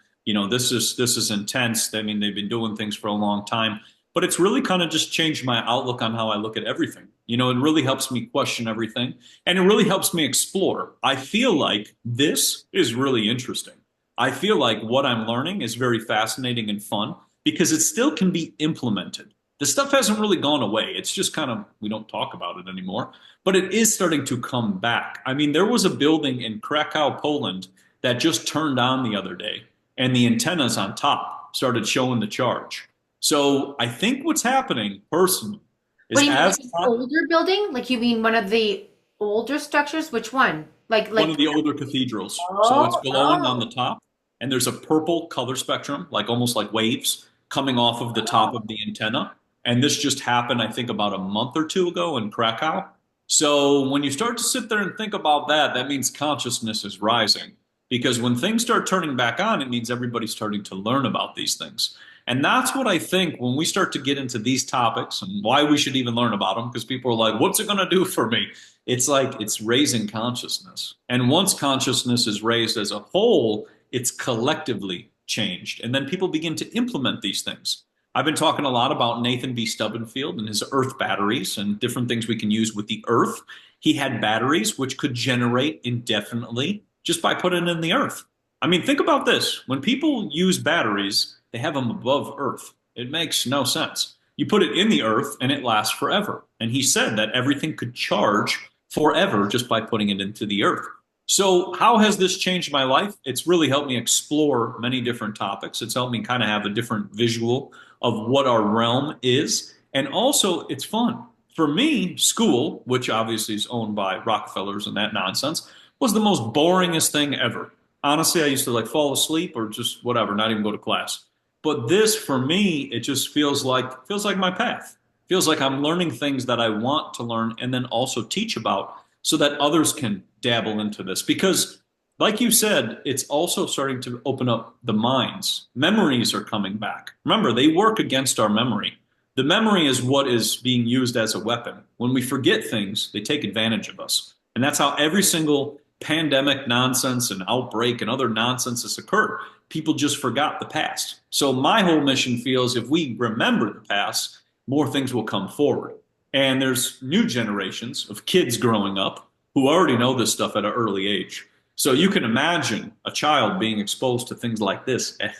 This is intense. I mean, they've been doing things for a long time. But it's really kind of just changed my outlook on how I look at everything. It really helps me question everything, and it really helps me explore. I feel like this is really interesting. I feel like what I'm learning is very fascinating and fun because it still can be implemented. The stuff hasn't really gone away. It's just kind of, we don't talk about it anymore, but it is starting to come back. I mean, there was a building in Krakow, Poland that just turned on the other day, and the antennas on top started showing the charge. So I think what's happening personally is What do you mean, as like an older building? Like you mean one of the older structures? Which one? Like one of the older cathedrals. So it's oh, glowing on the oh, top, and there's a purple color spectrum, like almost like waves coming off of the top of the antenna. And this just happened, I think, about a month or two ago in Krakow. So when you start to sit there and think about that, that means consciousness is rising. Because when things start turning back on, it means everybody's starting to learn about these things. And that's what I think when we start to get into these topics and why we should even learn about them, because people are like, what's it going to do for me? It's like it's raising consciousness. And once consciousness is raised as a whole, it's collectively changed. And then people begin to implement these things. I've been talking a lot about Nathan B. Stubblefield and his earth batteries and different things we can use with the earth. He had batteries which could generate indefinitely just by putting it in the earth. I mean, think about this. When people use batteries, they have them above earth. It makes no sense. You put it in the earth and it lasts forever. And he said that everything could charge forever just by putting it into the earth. So how has this changed my life? It's really helped me explore many different topics. It's helped me kind of have a different visual of what our realm is. And also, it's fun. For me, school, which obviously is owned by Rockefellers and that nonsense, was the most boringest thing ever. Honestly, I used to like fall asleep or just whatever, not even go to class. But this, for me, it just feels like my path. Feels like I'm learning things that I want to learn and then also teach about so that others can dabble into this. Because, like you said, it's also starting to open up the minds. Memories are coming back. Remember, they work against our memory. The memory is what is being used as a weapon. When we forget things, they take advantage of us. And that's how every single pandemic nonsense and outbreak and other nonsense has occurred. People just forgot the past. So my whole mission feels if we remember the past, more things will come forward. And there's new generations of kids growing up who already know this stuff at an early age. So you can imagine a child being exposed to things like this at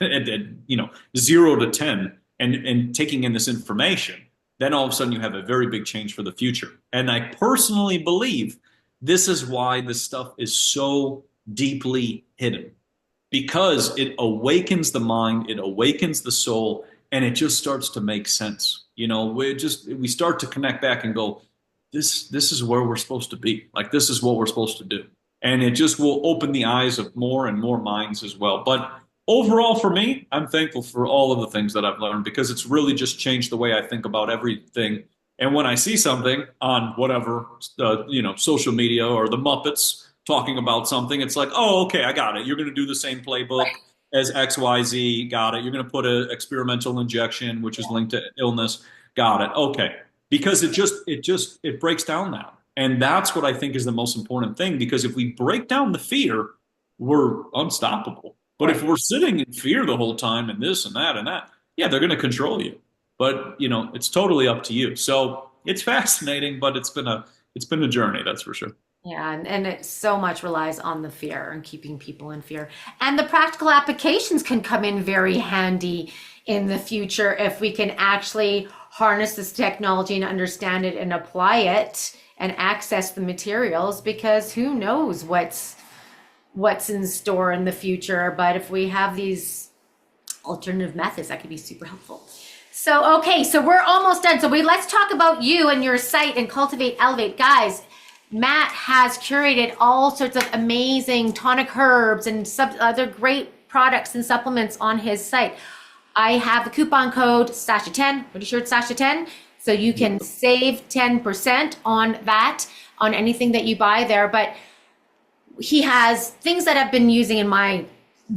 0 to 10 and taking in this information. Then all of a sudden you have a very big change for the future. And I personally believe this is why this stuff is so deeply hidden, because it awakens the mind, it awakens the soul, and it just starts to make sense. We start to connect back and go, this is where we're supposed to be. Like, this is what we're supposed to do. And it just will open the eyes of more and more minds as well. But overall, for me, I'm thankful for all of the things that I've learned, because it's really just changed the way I think about everything. And when I see something on whatever, social media or the Muppets talking about something, it's like, oh, okay, I got it. You're going to do the same playbook as XYZ. Got it. You're going to put an experimental injection, which is linked to illness. Got it. Okay. Because it breaks down now. And that's what I think is the most important thing, because if we break down the fear, we're unstoppable. But if we're sitting in fear the whole time and this and that, yeah, they're going to control you. But, it's totally up to you. So it's fascinating, but it's been a journey, that's for sure. yeah, and it so much relies on the fear and keeping people in fear. And the practical applications can come in very handy in the future if we can actually harness this technology and understand it and apply it and access the materials, because who knows what's in store in the future. But if we have these alternative methods, that could be super helpful. So, okay, so we're almost done. So let's talk about you and your site and Cultivate Elevate. Guys, Matt has curated all sorts of amazing tonic herbs and other great products and supplements on his site. I have the coupon code SASHA10, pretty sure it's SASHA10, So you can save 10% on that, on anything that you buy there. But he has things that I've been using in my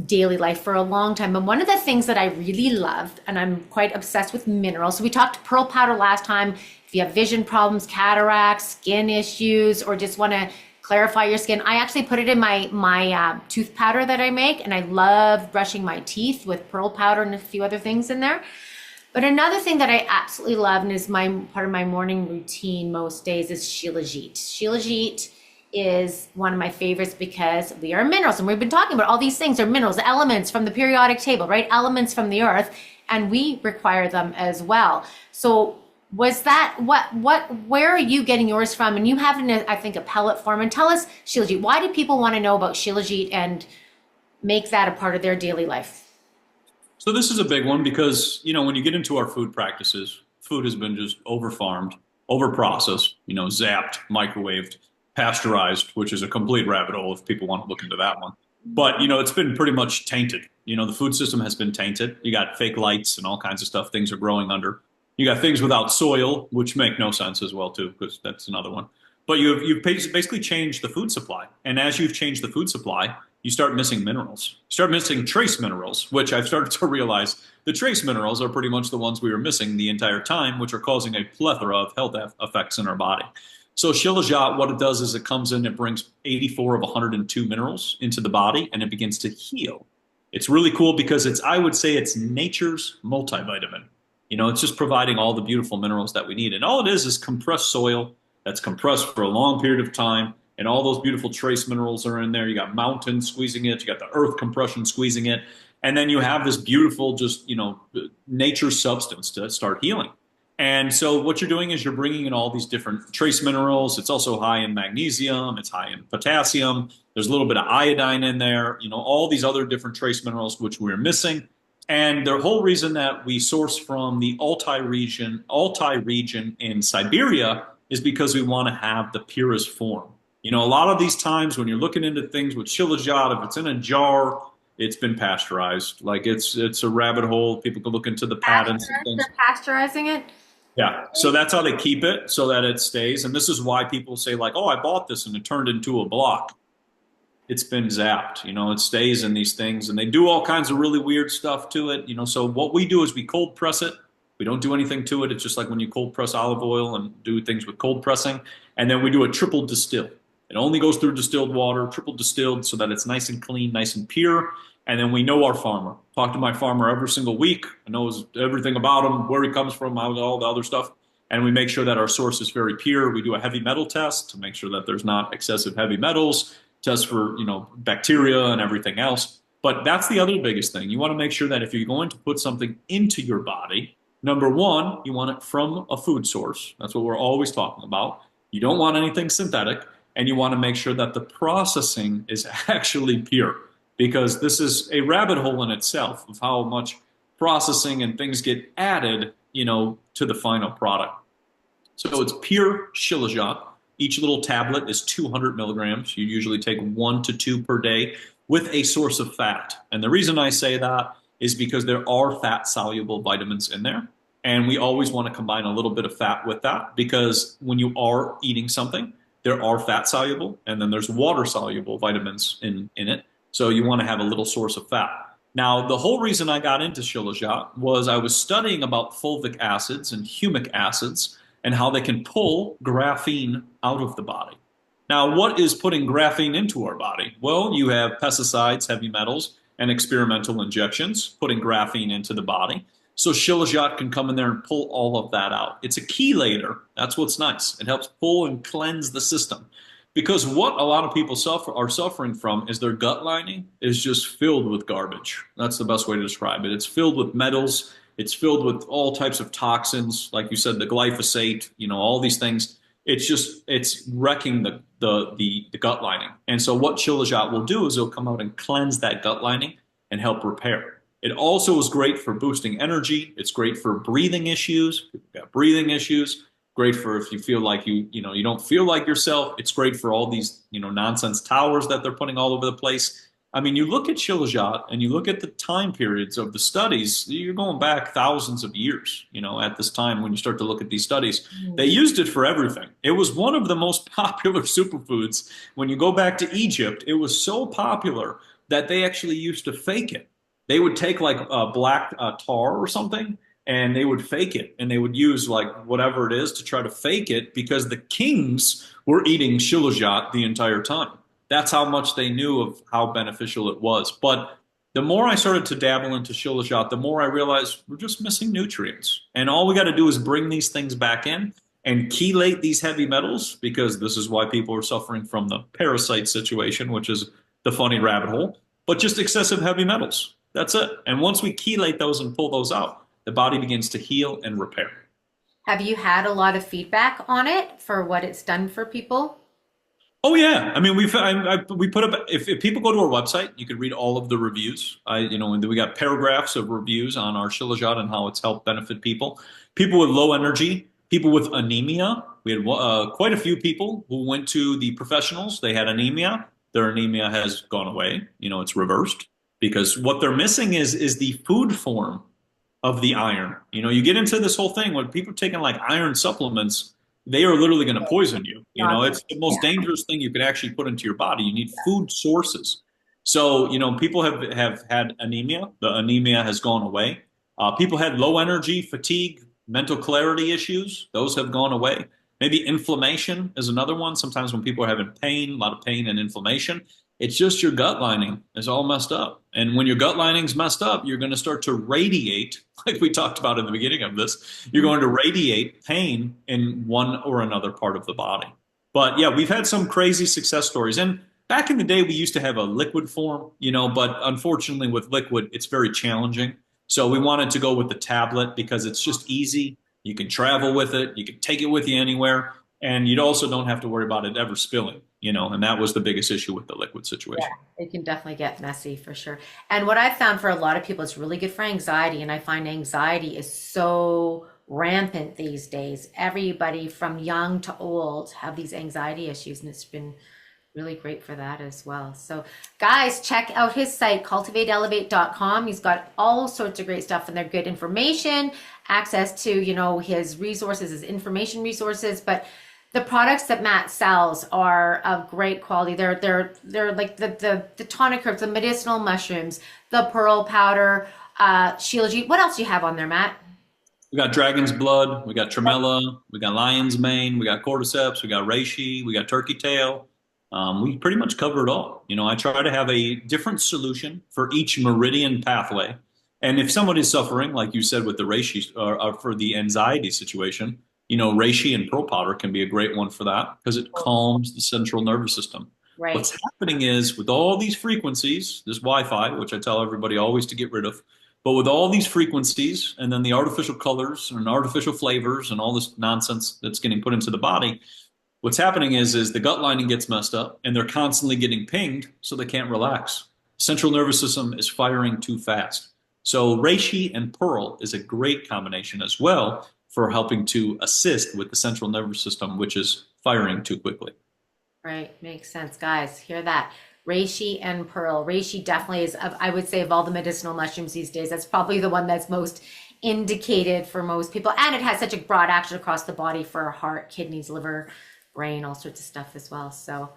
daily life for a long time. And one of the things that I really love, and I'm quite obsessed with minerals. So we talked pearl powder last time. If you have vision problems, cataracts, skin issues, or just want to clarify your skin, I actually put it in my tooth powder that I make. And I love brushing my teeth with pearl powder and a few other things in there. But another thing that I absolutely love and is part of my morning routine most days is Shilajit. Shilajit is one of my favorites because we are minerals, and we've been talking about all these things are minerals, elements from the periodic table, right? Elements from the earth, and we require them as well. So was that where are you getting yours from? And you have I think a pellet form. And tell us, Shilajit, why do people want to know about Shilajit and make that a part of their daily life? So this is a big one because, when you get into our food practices, food has been just over-farmed, over-processed, zapped, microwaved, pasteurized, which is a complete rabbit hole if people want to look into that one. But, it's been pretty much tainted. The food system has been tainted. You got fake lights and all kinds of stuff things are growing under. You got things without soil, which make no sense as well, too, because that's another one. But you've basically changed the food supply. And as you've changed the food supply, you start missing minerals. You start missing trace minerals, which I've started to realize the trace minerals are pretty much the ones we were missing the entire time, which are causing a plethora of health effects in our body. So Shilajit, what it does is it comes in, it brings 84 of 102 minerals into the body, and it begins to heal. It's really cool because I would say it's nature's multivitamin. It's just providing all the beautiful minerals that we need. And all it is compressed soil that's compressed for a long period of time. And all those beautiful trace minerals are in there. You got mountains squeezing it. You got the earth compression squeezing it. And then you have this beautiful, just, nature substance to start healing. And so what you're doing is you're bringing in all these different trace minerals. It's also high in magnesium. It's high in potassium. There's a little bit of iodine in there, all these other different trace minerals, which we're missing. And the whole reason that we source from the Altai region in Siberia is because we want to have the purest form. A lot of these times when you're looking into things with Shilajit, if it's in a jar, it's been pasteurized. Like it's a rabbit hole. People can look into the patents and things. They're pasteurizing it? Yeah. So that's how they keep it so that it stays. And this is why people say like, oh, I bought this and it turned into a block. It's been zapped. It stays in these things and they do all kinds of really weird stuff to it. So what we do is we cold press it. We don't do anything to it. It's just like when you cold press olive oil and do things with cold pressing. And then we do a triple distill. It only goes through distilled water, triple distilled, so that it's nice and clean, nice and pure. And then we know our farmer. Talk to my farmer every single week. I know everything about him, where he comes from, all the other stuff. And we make sure that our source is very pure. We do a heavy metal test to make sure that there's not excessive heavy metals, test for bacteria and everything else. But that's the other biggest thing. You want to make sure that if you're going to put something into your body, number one, you want it from a food source. That's what we're always talking about. You don't want anything synthetic. And you want to make sure that the processing is actually pure, because this is a rabbit hole in itself of how much processing and things get added, to the final product. So it's pure Shilajit. Each little tablet is 200 milligrams. You usually take 1 to 2 per day with a source of fat. And the reason I say that is because there are fat-soluble vitamins in there. And we always want to combine a little bit of fat with that, because when you are eating something, there are fat-soluble, and then there's water-soluble vitamins in it. So you want to have a little source of fat. Now, the whole reason I got into Shilajit was I was studying about fulvic acids and humic acids and how they can pull graphene out of the body. Now, what is putting graphene into our body? Well, you have pesticides, heavy metals, and experimental injections putting graphene into the body. So Shilajit can come in there and pull all of that out. It's a chelator. That's what's nice. It helps pull and cleanse the system. Because what a lot of people are suffering from is their gut lining is just filled with garbage. That's the best way to describe it. It's filled with metals. It's filled with all types of toxins, like you said, the glyphosate, all these things. It's wrecking the gut lining. And so what Shilajit will do is it'll come out and cleanse that gut lining and help repair. It also is great for boosting energy. It's great for breathing issues. If you've got breathing issues. Great for if you feel like you don't feel like yourself. It's great for all these nonsense towers that they're putting all over the place. I mean, you look at Shilajit and you look at the time periods of the studies, you're going back thousands of years, at this time when you start to look at these studies. They used it for everything. It was one of the most popular superfoods. When you go back to Egypt, it was so popular that they actually used to fake it. They would take like a black tar or something and they would fake it and they would use like whatever it is to try to fake it because the kings were eating Shilajit the entire time. That's how much they knew of how beneficial it was. But the more I started to dabble into Shilajit, the more I realized we're just missing nutrients. And all we got to do is bring these things back in and chelate these heavy metals, because this is why people are suffering from the parasite situation, which is the funny rabbit hole, but just excessive heavy metals. That's it. And once we chelate those and pull those out, the body begins to heal and repair. Have you had a lot of feedback on it for what it's done for people? Oh yeah, I mean we put up, if people go to our website, you can read all of the reviews. And we got paragraphs of reviews on our Shilajit and how it's helped benefit people. People with low energy, people with anemia. We had quite a few people who went to the professionals. They had anemia. Their anemia has gone away. It's reversed because what they're missing is the food form of the iron. You get into this whole thing when people are taking like iron supplements. They are literally going to poison you. It's the most dangerous thing you could actually put into your body. You need food sources. So, people have had anemia. The anemia has gone away. People had low energy, fatigue, mental clarity issues. Those have gone away. Maybe inflammation is another one. Sometimes when people are having pain, a lot of pain and inflammation, it's just your gut lining is all messed up. And when your gut lining's messed up, you're going to start to radiate, like we talked about in the beginning of this. You're going to radiate pain in one or another part of the body. But yeah, we've had some crazy success stories. And back in the day, we used to have a liquid form, but unfortunately with liquid, it's very challenging. So we wanted to go with the tablet because it's just easy. You can travel with it. You can take it with you anywhere. And you also don't have to worry about it ever spilling, and that was the biggest issue with the liquid situation. Yeah, it can definitely get messy for sure. And what I've found for a lot of people, it's really good for anxiety. And I find anxiety is so rampant these days. Everybody from young to old have these anxiety issues, and it's been really great for that as well. So guys, check out his site, cultivateelevate.com. He's got all sorts of great stuff and they're good information, access to, his resources, his information resources, but the products that Matt sells are of great quality. They're like the tonic herbs, the medicinal mushrooms, the pearl powder, Shilajit. What else do you have on there, Matt? We got dragon's blood, we got tremella, we got lion's mane, we got cordyceps, we got reishi, we got turkey tail. We pretty much cover it all. I try to have a different solution for each meridian pathway. And if somebody's suffering, like you said, with the reishi or for the anxiety situation, reishi and pearl powder can be a great one for that because it calms the central nervous system. Right. What's happening is with all these frequencies, this Wi-Fi, which I tell everybody always to get rid of, but with all these frequencies and then the artificial colors and artificial flavors and all this nonsense that's getting put into the body, what's happening is the gut lining gets messed up and they're constantly getting pinged so they can't relax. Central nervous system is firing too fast. So reishi and pearl is a great combination as well for helping to assist with the central nervous system, which is firing too quickly. Right, makes sense. Guys, hear that. Reishi and pearl. Reishi definitely is, I would say, of all the medicinal mushrooms these days, that's probably the one that's most indicated for most people. And it has such a broad action across the body for heart, kidneys, liver, brain, all sorts of stuff as well. So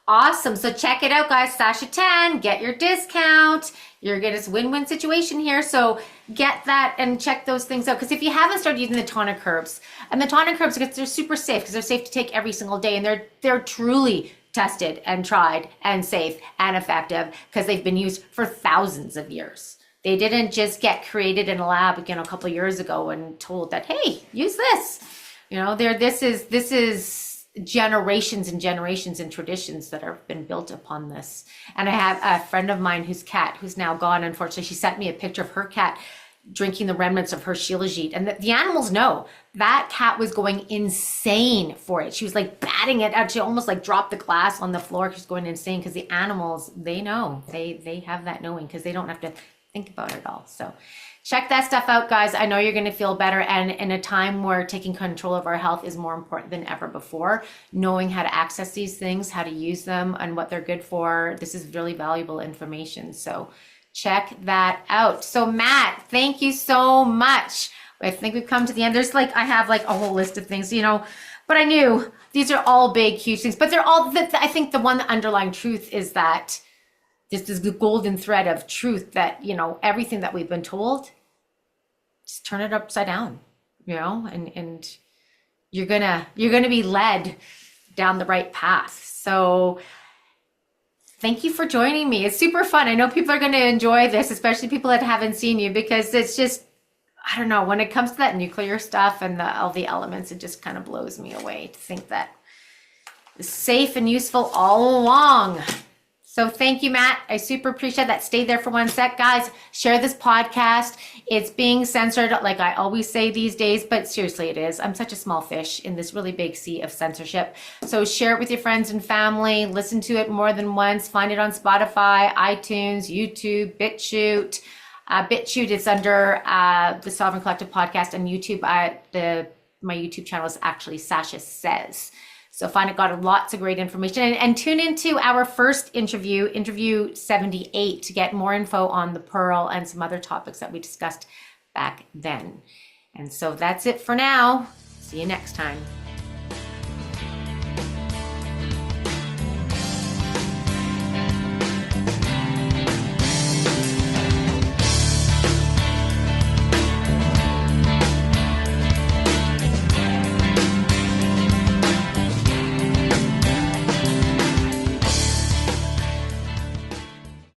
awesome. So check it out, guys. Sasha 10, get your discount. You're getting this win-win situation here. So get that and check those things out. Because if you haven't started using the tonic herbs, and the tonic herbs, they're super safe because they're safe to take every single day. And they're truly tested and tried and safe and effective because they've been used for thousands of years. They didn't just get created in a lab, a couple of years ago and told that, hey, use this. This is generations and generations and traditions that have been built upon this. And I have a friend of mine whose cat, who's now gone, unfortunately, she sent me a picture of her cat drinking the remnants of her Shilajit. And the animals know that cat was going insane for it. She was like batting it out. She almost like dropped the glass on the floor. She's going insane because the animals, they know. They have that knowing because they Think about it all. So check that stuff out, guys. I know you're going to feel better. And in a time where taking control of our health is more important than ever before, knowing how to access these things, how to use them, and what they're good for, this is really valuable information. So check that out. So Matt, thank you so much. I think we've come to the end. There's I have a whole list of things, but I knew these are all big, huge things, but they're all, I think the one underlying truth is that this is the golden thread of truth that, everything that we've been told, just turn it upside down, and you're gonna be led down the right path. So thank you for joining me. It's super fun. I know people are going to enjoy this, especially people that haven't seen you, because it's just, I don't know, when it comes to that nuclear stuff and all the elements, it just kind of blows me away to think that it's safe and useful all along. So thank you, Matt. I super appreciate that. Stay there for 1 sec. Guys, share this podcast. It's being censored, like I always say these days, but seriously, it is. I'm such a small fish in this really big sea of censorship. So share it with your friends and family. Listen to it more than once. Find it on Spotify, iTunes, YouTube, BitChute. BitChute is under the Sovereign Collective podcast, and YouTube. My YouTube channel is actually Sasha Says. So find it, got lots of great information. And tune into our first interview 78, to get more info on the Pearl and some other topics that we discussed back then. And so that's it for now. See you next time.